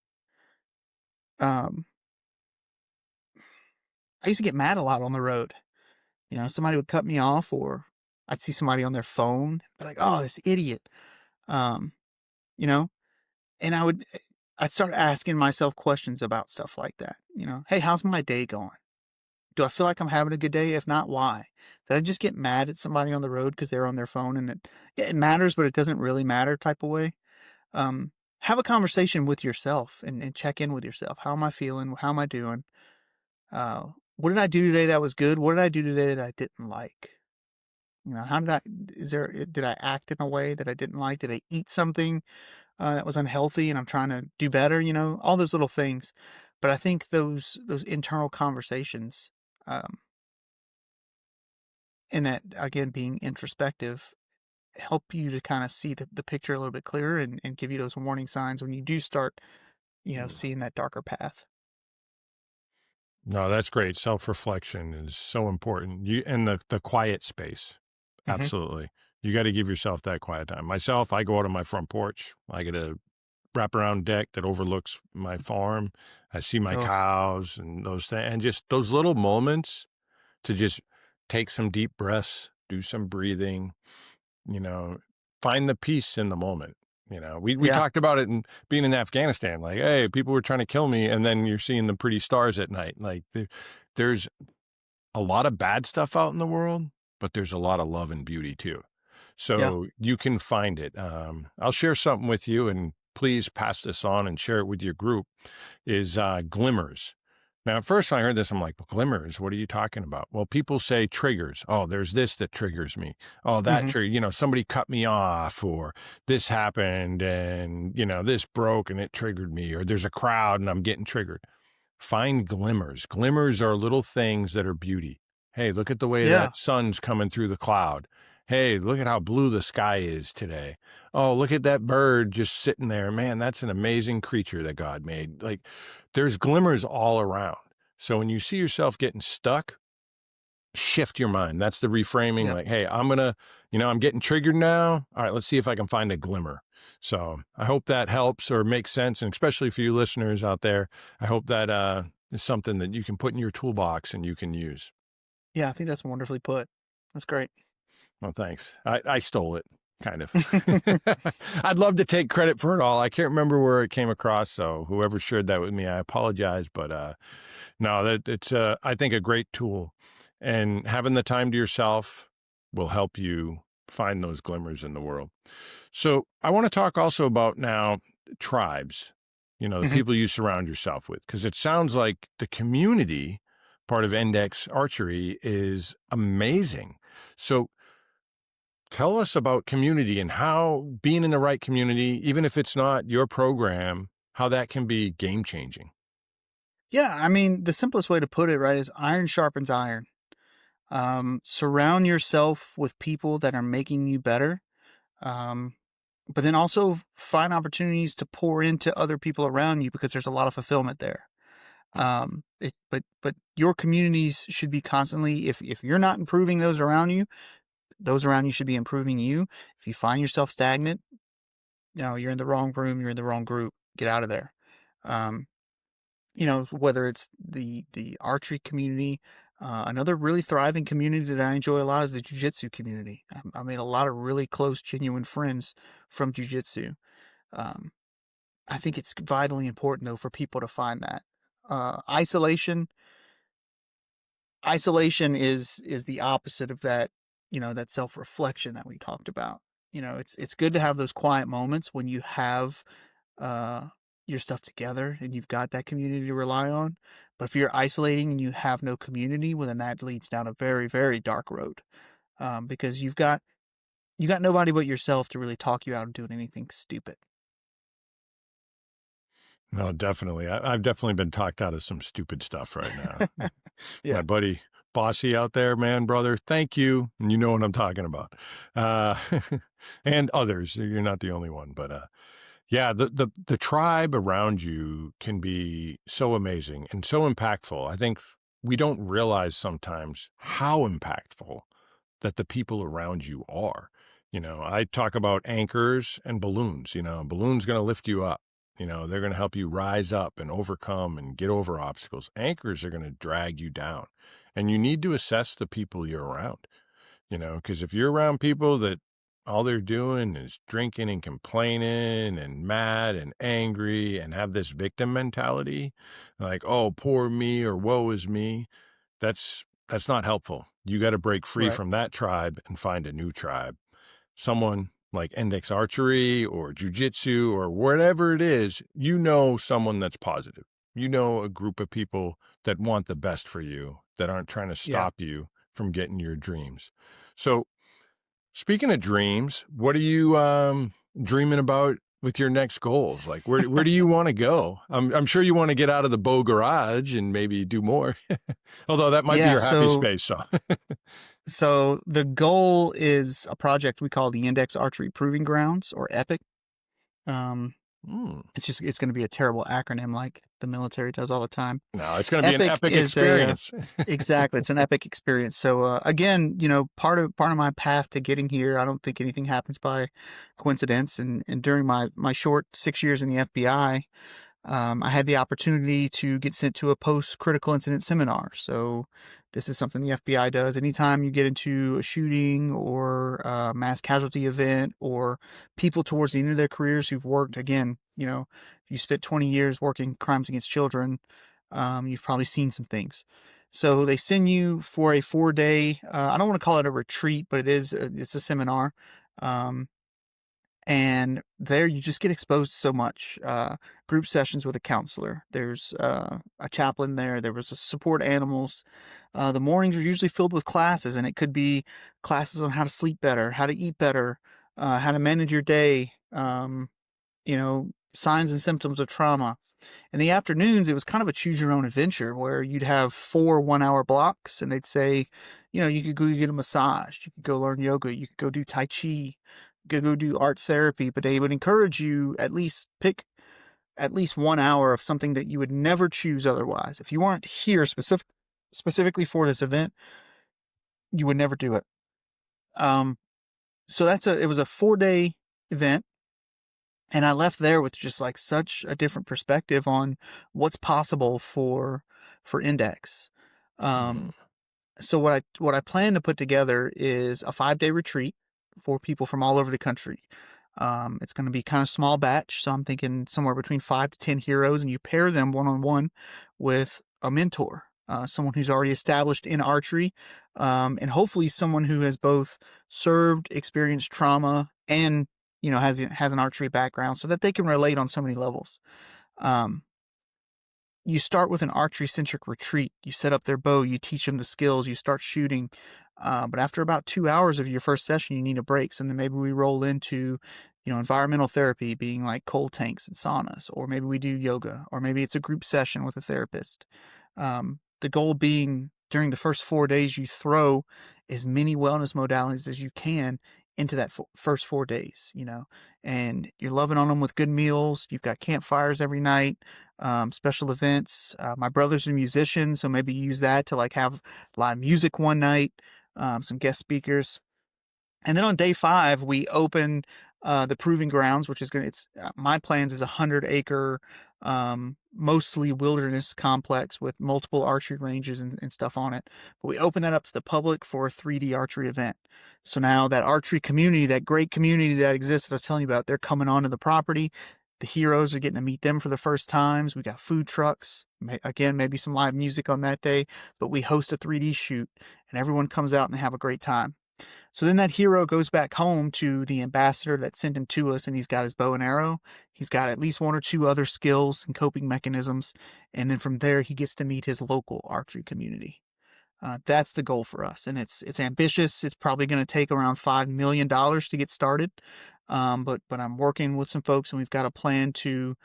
Um, I used to get mad a lot on the road. Somebody would cut me off, or I'd see somebody on their phone, be like, "Oh, this idiot," um, you know, and I'd start asking myself questions about stuff like that. Hey, how's my day going? Do I feel like I'm having a good day? If not, why? Did I just get mad at somebody on the road because they're on their phone and it matters, but it doesn't really matter type of way? Um, have a conversation with yourself and check in with yourself. How am I feeling? How am I doing? What did I do today that was good? What did I do today that I didn't like? How did did I act in a way that I didn't like? Did I eat something that was unhealthy and I'm trying to do better? All those little things. But I think those internal conversations, um, and that, again, being introspective, help you to kind of see the picture a little bit clearer and give you those warning signs when you do start, seeing that darker path. No, that's great. Self-reflection is so important. You and the quiet space. Hmm. Absolutely. You got to give yourself that quiet time. Myself, I go out on my front porch. I get a wraparound deck that overlooks my farm. I see my Oh, cows and those things, and just those little moments to just take some deep breaths, do some breathing, you know, find the peace in the moment. We yeah, talked about it in being in Afghanistan, like, hey, people were trying to kill me. And then you're seeing the pretty stars at night. Like there's a lot of bad stuff out in the world, but there's a lot of love and beauty too. yeah, So you can find it. I'll share something with you and please pass this on and share it with your group is glimmers. Now, at first when I heard this, I'm like, well, glimmers, what are you talking about? Well, people say triggers. Oh, there's this that triggers me. Oh, that hmm, trigger, somebody cut me off or this happened and, this broke and it triggered me or there's a crowd and I'm getting triggered. Find glimmers. Glimmers are little things that are beauty. Hey, look at the way yeah, that sun's coming through the cloud. Hey, look at how blue the sky is today. Oh, look at that bird just sitting there. Man, that's an amazing creature that God made. Like there's glimmers all around. So when you see yourself getting stuck, shift your mind. That's the reframing. yeah, Like, hey, I'm getting triggered now. All right, let's see if I can find a glimmer. So I hope that helps or makes sense. And especially for you listeners out there, I hope that is something that you can put in your toolbox and you can use. yeah. I think that's wonderfully put. That's great. Well, thanks. I stole it, kind of. I'd love to take credit for it all. I can't remember where it came across. So whoever shared that with me, I apologize. But no, that it's I think a great tool, and having the time to yourself will help you find those glimmers in the world. So I want to talk also about now tribes, the Hmm. people you surround yourself with, because it sounds like the community part of Index Archery is amazing. So tell us about community and how being in the right community, even if it's not your program, how that can be game changing. Yeah, I mean, the simplest way to put it, right, is iron sharpens iron. Surround yourself with people that are making you better. Um, but then also find opportunities to pour into other people around you because there's a lot of fulfillment there. But your communities should be constantly, if you're not improving those around you should be improving you. If you find yourself stagnant, you're in the wrong room, you're in the wrong group, get out of there. Um, whether it's the archery community, another really thriving community that I enjoy a lot is the jiu-jitsu community. I made a lot of really close, genuine friends from jiu-jitsu. Um, I think it's vitally important though for people to find that. Isolation is the opposite of that, that self-reflection that we talked about. It's good to have those quiet moments when you have uh, your stuff together and you've got that community to rely on. But if you're isolating and you have no community, well, then that leads down a very, very dark road, because you got nobody but yourself to really talk you out of doing anything stupid. No, definitely. I've definitely been talked out of some stupid stuff right now. Yeah. My buddy Bossy out there, man, brother, thank you. And you know what I'm talking about. Uh, and others. You're not the only one, but yeah, the tribe around you can be so amazing and so impactful. I think we don't realize sometimes how impactful that the people around you are. I talk about anchors and balloons. A balloon's going to lift you up. They're going to help you rise up and overcome and get over obstacles. Anchors are going to drag you down. And you need to assess the people you're around, because if you're around people that all they're doing is drinking and complaining and mad and angry and have this victim mentality, like, oh, poor me or woe is me, that's not helpful. You got to break free Right. from that tribe and find a new tribe. Someone like Index Archery or Jiu-Jitsu or whatever it is, someone that's positive. A group of people that want the best for you, that aren't trying to Yeah. stop you from getting your dreams. So, speaking of dreams, what are you dreaming about with your next goals? Like, where do you want to go? I'm sure you want to get out of the Bow Garage and maybe do more. Although that might be Yeah. your happy So space. So, so the goal is a project we call the Index Archery Proving Grounds, or EPIC. Um, mm. it's going to be a terrible acronym like the military does all the time. No, it's going to be an EPIC epic is a experience. exactly, it's an epic experience. So again, part of my path to getting here, I don't think anything happens by coincidence. And during my short 6 years in the FBI, I had the opportunity to get sent to a post-critical incident seminar. So this is something the FBI does. Anytime you get into a shooting or a mass casualty event, or people towards the end of their careers who've worked, again, if you spent 20 years working crimes against children, you've probably seen some things. So they send you for a 4-day, I don't want to call it a retreat, but it's a seminar. Um, and there you just get exposed to so much. Group sessions with a counselor. There's a chaplain there. There was a support animals. The mornings are usually filled with classes, and it could be classes on how to sleep better, how to eat better, how to manage your day, signs and symptoms of trauma. In the afternoons, it was kind of a choose your own adventure where you'd have 4 1-hour blocks, and they'd say, you could go get a massage, you could go learn yoga, you could go do Tai Chi, you could go do art therapy, but they would encourage you at least pick at least 1 hour of something that you would never choose otherwise. If you weren't here specifically for this event, you would never do it. Um, so it was a 4-day event. And I left there with just like such a different perspective on what's possible for Index. Mm, Um, so what I plan to put together is a 5-day retreat for people from all over the country. It's going to be kind of small batch, so I'm thinking somewhere between 5 to 10 heroes, and you pair them one-on-one with a mentor, someone who's already established in archery, and hopefully someone who has both served, experienced trauma, and has an archery background, so that they can relate on so many levels. Um, you start with an archery-centric retreat. You set up their bow, you teach them the skills, you start shooting. But after about 2 hours of your first session, you need a break. So then maybe we roll into, environmental therapy being like cold tanks and saunas, or maybe we do yoga, or maybe it's a group session with a therapist. The goal being during the first 4 days, you throw as many wellness modalities as you can into that first 4 days, and you're loving on them with good meals. You've got campfires every night, special events. My brother's a musician, so maybe use that to like have live music one night, some guest speakers. And then on day 5, we open the proving grounds, which is my plans is 100-acre, mostly wilderness complex with multiple archery ranges and stuff on it. But we open that up to the public for a 3D archery event. So now that archery community, that great community that exists that I was telling you about, they're coming onto the property. The heroes are getting to meet them for the first times. We got food trucks, again, maybe some live music on that day, but we host a 3D shoot and everyone comes out and they have a great time. So then that hero goes back home to the ambassador that sent him to us, and he's got his bow and arrow. He's got at least 1 or 2 other skills and coping mechanisms. And then from there, he gets to meet his local archery community. That's the goal for us. And it's ambitious. It's probably going to take around $5 million to get started. But I'm working with some folks, and we've got a plan to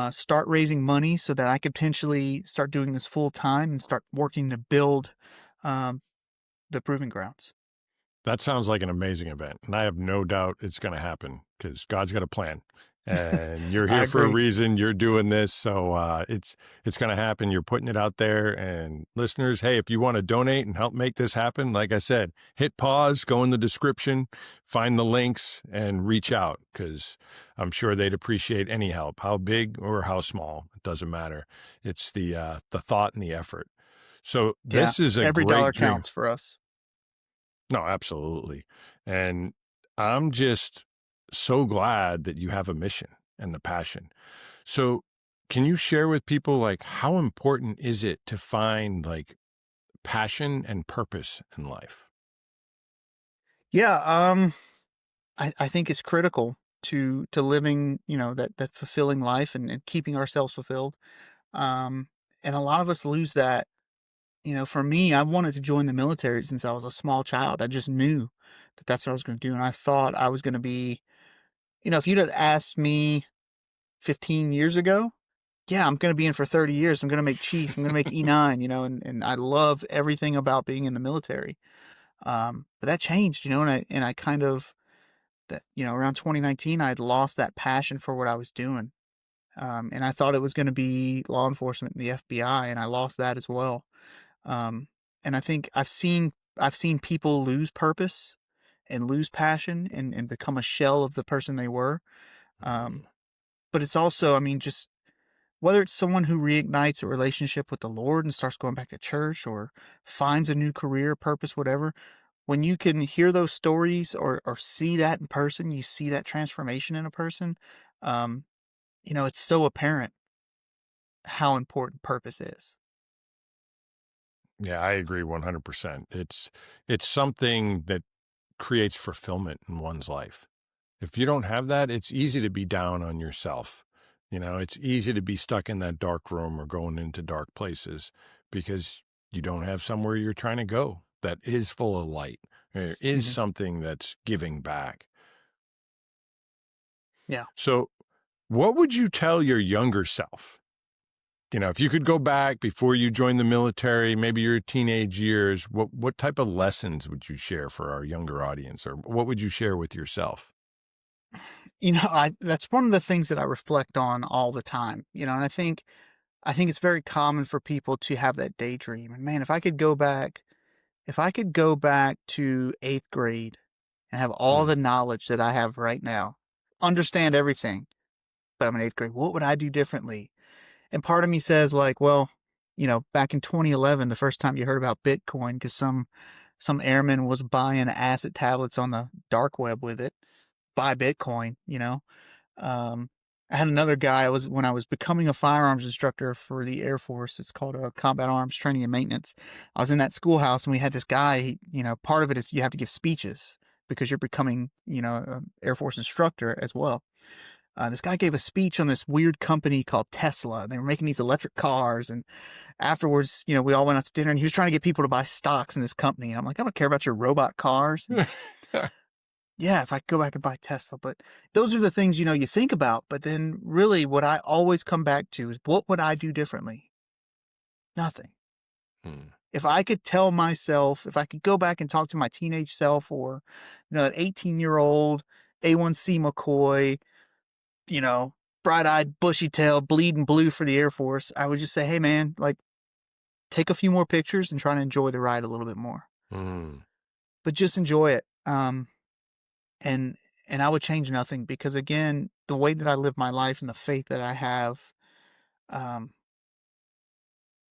start raising money so that I could potentially start doing this full time and start working to build the proving grounds. That sounds like an amazing event, and I have no doubt it's going to happen because God's got a plan, and you're I here for a agree. reason. You're doing this, so it's going to happen. You're putting it out there, and listeners, hey, if you want to donate and help make this happen, like I said, hit pause, go in the description, find the links, and reach out because I'm sure they'd appreciate any help, how big or how small. It doesn't matter. It's the thought and the effort. So Yeah. this is a Every dollar great dream. counts for us. No, absolutely. And I'm just so glad that you have a mission and the passion. So, can you share with people like how important is it to find like passion and purpose in life? Yeah. I think it's critical to living, that fulfilling life and keeping ourselves fulfilled. Um, and a lot of us lose that. For me, I wanted to join the military since I was a small child. I just knew that that's what I was going to do. And I thought I was going to be, if you'd had asked me 15 years ago, yeah, I'm going to be in for 30 years. I'm going to make chief. I'm going to make E9, and I love everything about being in the military. But that changed, and I kind of, that, around 2019, I had lost that passion for what I was doing. And I thought it was going to be law enforcement and the FBI, and I lost that as well. Um, and I think I've seen people lose purpose and lose passion and become a shell of the person they were. Um, but it's also, I mean, just whether it's someone who reignites a relationship with the Lord and starts going back to church or finds a new career, purpose, whatever, when you can hear those stories or see that in person, you see that transformation in a person, um, it's so apparent how important purpose is. Yeah, I agree 100%. It's something that creates fulfillment in one's life. If you don't have that, it's easy to be down on yourself. It's easy to be stuck in that dark room or going into dark places because you don't have somewhere you're trying to go that is full of light. There is Hmm. something that's giving back. Yeah. So, what would you tell your younger self? If you could go back before you joined the military, maybe your teenage years, what type of lessons would you share for our younger audience, or what would you share with yourself? That's one of the things that I reflect on all the time, and I think it's very common for people to have that daydream. And man, if I could go back to 8th grade and have all the Mm, knowledge that I have right now, understand everything, but I'm in 8th grade, what would I do differently? And part of me says like, well, back in 2011, the first time you heard about Bitcoin, because some airman was buying acid tablets on the dark web with it, buy Bitcoin. Um, I had another guy. When I was becoming a firearms instructor for the Air Force. It's called Combat Arms Training and Maintenance. I was in that schoolhouse, and we had this guy. Part of it is you have to give speeches because you're becoming, an Air Force instructor as well. This guy gave a speech on this weird company called Tesla. They were making these electric cars, and afterwards, we all went out to dinner, and he was trying to get people to buy stocks in this company. And I'm like, I don't care about your robot cars. And Yeah, if I could go back and buy Tesla, but those are the things, you think about, but then really what I always come back to is what would I do differently? Nothing. Hmm. If I could tell myself, if I could go back and talk to my teenage self or, that 18-year-old A1C McCoy, you know, bright-eyed, bushy-tailed, bleeding blue for the Air Force, I would just say, "Hey, man, like, take a few more pictures and try to enjoy the ride a little bit more, Hmm. but just enjoy it." And I would change nothing because again, the way that I live my life and the faith that I have, um,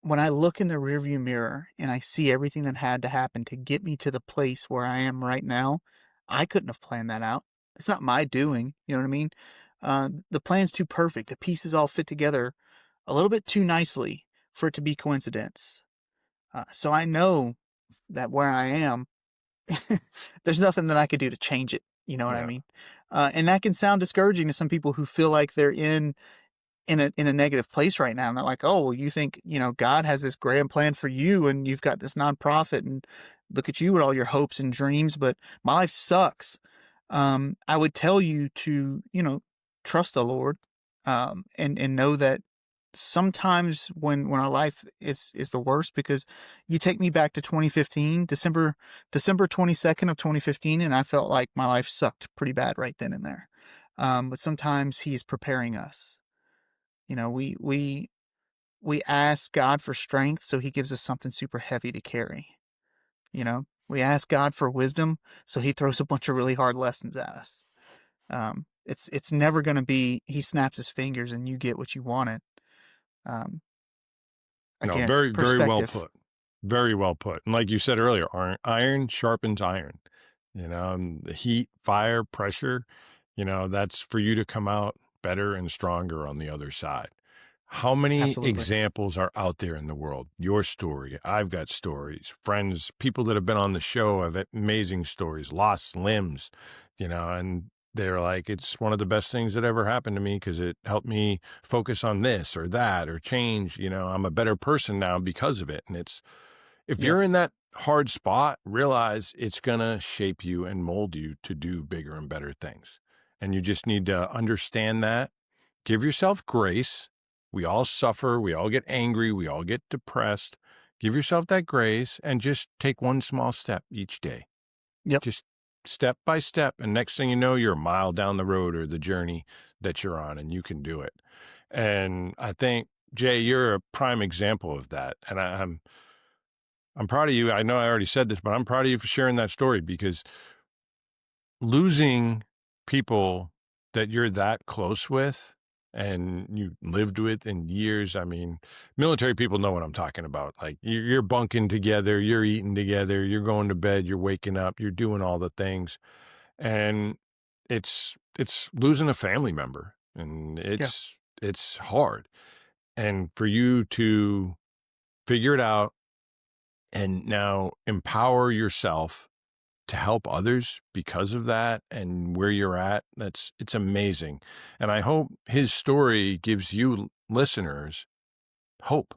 when I look in the rearview mirror and I see everything that had to happen to get me to the place where I am right now, I couldn't have planned that out. It's not my doing. You know what I mean? The plan's too perfect. The pieces all fit together a little bit too nicely for it to be coincidence. So I know that where I am, there's nothing that I could do to change it. You know what I Yeah. mean? And that can sound discouraging to some people who feel like they're in a negative place right now. And they're like, oh, well, you think, God has this grand plan for you and you've got this nonprofit and look at you with all your hopes and dreams, but my life sucks. I would tell you to, trust the Lord, and know that sometimes when our life is the worst, because you take me back to 2015, December 22nd of 2015, and I felt like my life sucked pretty bad right then and there. But sometimes he's preparing us. We ask God for strength, so he gives us something super heavy to carry. We ask God for wisdom, so he throws a bunch of really hard lessons at us. It's never going to be he snaps his fingers and you get what you wanted. Um, No, Again, very, very well perspective. put. Very well put. And like you said earlier, iron sharpens iron. The heat, fire, pressure, that's for you to come out better and stronger on the other side. How many Absolutely. examples are out there in the world? Your story. I've got stories. Friends, people that have been on the show have amazing stories, lost limbs, and they're like, it's one of the best things that ever happened to me because it helped me focus on this or that or change. I'm a better person now because of it. And if you're in Yes. that hard spot, realize it's going to shape you and mold you to do bigger and better things. And you just need to understand that. Give yourself grace. We all suffer. We all get angry. We all get depressed. Give yourself that grace and just take one small step each day. Yep. Just step by step. And next thing you know, you're a mile down the road or the journey that you're on and you can do it. And I think, Jay, you're a prime example of that. And I'm proud of you. I know I already said this, but I'm proud of you for sharing that story because losing people that you're that close with and you lived with in years. I mean, military people know what I'm talking about. Like you're bunking together, you're eating together, you're going to bed, you're waking up, you're doing all the things. And it's losing a family member and Yeah. it's hard. And for you to figure it out and now empower yourself to help others because of that and where you're at, it's amazing. And I hope his story gives you listeners hope.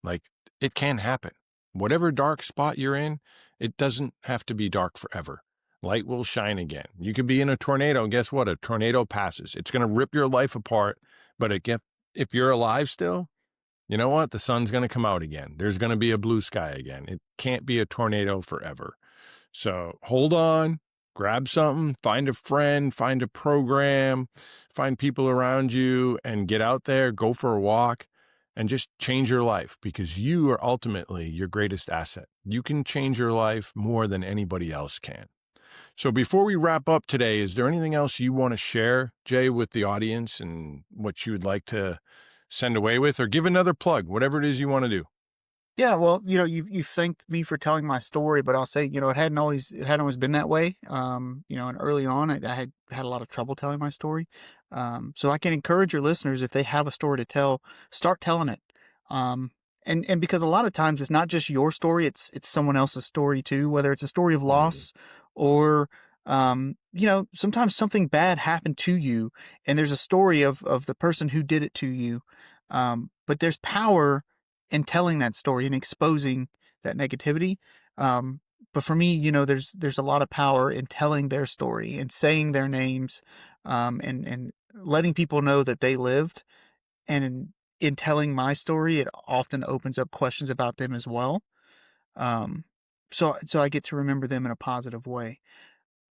Like it can happen. Whatever dark spot you're in, it doesn't have to be dark forever. Light will shine again. You could be in a tornado. Guess what? A tornado passes. It's going to rip your life apart, but if you're alive still, you know what? The sun's going to come out again. There's going to be a blue sky again. It can't be a tornado forever. So hold on, grab something, find a friend, find a program, find people around you and get out there, go for a walk and just change your life because you are ultimately your greatest asset. You can change your life more than anybody else can. So before we wrap up today, is there anything else you want to share, Jay, with the audience and what you would like to send away with or give another plug, whatever it is you want to do? Yeah, well, you've thanked me for telling my story, but I'll say, it hadn't always been that way. And early on, I had a lot of trouble telling my story. So I can encourage your listeners if they have a story to tell, start telling it. Um, and because a lot of times it's not just your story; it's someone else's story too. Whether it's a story of Mm, loss or sometimes something bad happened to you, and there's a story of the person who did it to you. But there's power in telling that story and exposing that negativity. But for me, there's a lot of power in telling their story and saying their names, and letting people know that they lived. And in telling my story, it often opens up questions about them as well. Um, so I get to remember them in a positive way.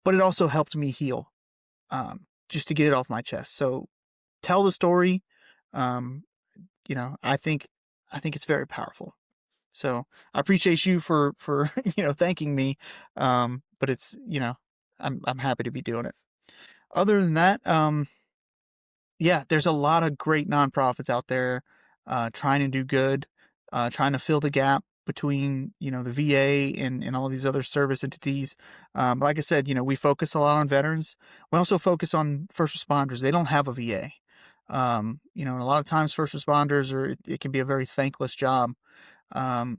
But it also helped me heal, just to get it off my chest. So tell the story. Um, I think it's very powerful. So I appreciate you for thanking me. But I'm happy to be doing it. Other than that, yeah, there's a lot of great nonprofits out there, trying to do good, trying to fill the gap between the VA and all these other service entities. Like I said, we focus a lot on veterans. We also focus on first responders. They don't have a VA. And a lot of times first responders it can be a very thankless job.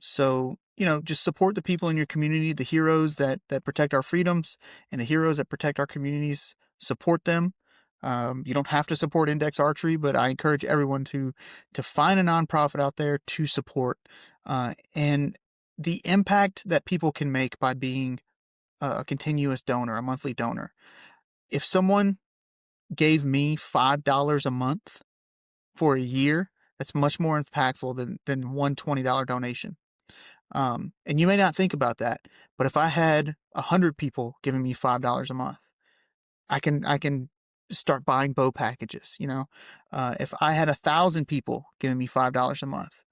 So just support the people in your community, the heroes that protect our freedoms, and the heroes that protect our communities. Support them. You don't have to support Index Archery, but I encourage everyone to find a nonprofit out there to support, and the impact that people can make by being a continuous donor, a monthly donor. If someone gave me $5 a month for a year, that's much more impactful than one $20 donation. And you may not think about that, but if I had 100 people giving me $5 a month, I can start buying bow packages. If I had 1,000 people giving me $5 a month,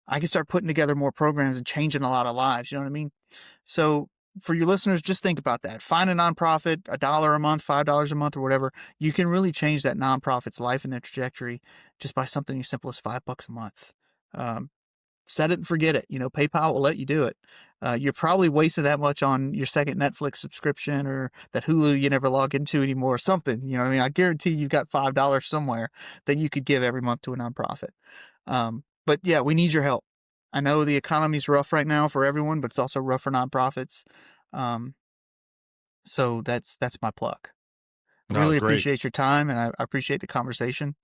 I can start putting together more programs and changing a lot of lives. You know what I mean? So for your listeners, just think about that. Find a nonprofit, $1 a month, $5 a month, or whatever. You can really change that nonprofit's life and their trajectory just by something as simple as $5 a month. Um, Set it and forget it. PayPal will let you do it. You're probably wasting that much on your second Netflix subscription or that Hulu you never log into anymore or something. You know what I mean? I guarantee you've got $5 somewhere that you could give every month to a nonprofit. But yeah, we need your help. I know the economy's rough right now for everyone, but it's also rough for nonprofits. Um, so that's my plug. I No, really great. appreciate your time, and I appreciate the conversation.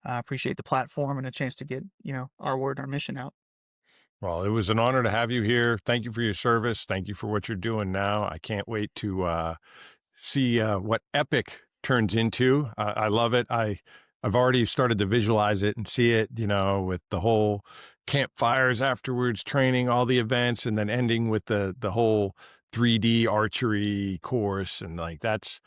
I appreciate the platform and a chance to get our word, our mission out. Well, it was an honor to have you here. Thank you for your service. Thank you for what you're doing now. I can't wait to see what epic turns into. I love it. I've already started to visualize it and see it, with the whole campfires afterwards, training, all the events, and then ending with the whole 3D archery course. And like that's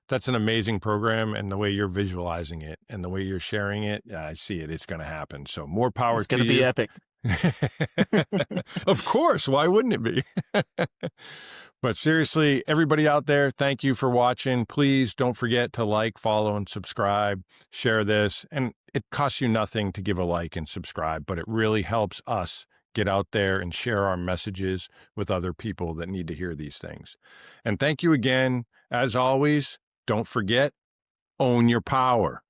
an amazing program, and the way you're visualizing it and the way you're sharing it, I see it. It's going to happen. So more power It's going to to be you. epic. Of course, why wouldn't it be? But seriously, everybody out there, thank you for watching. Please don't forget to like, follow, and subscribe. Share this. And it costs you nothing to give a like and subscribe, but it really helps us get out there and share our messages with other people that need to hear these things. And thank you again. As always, don't forget, own your power.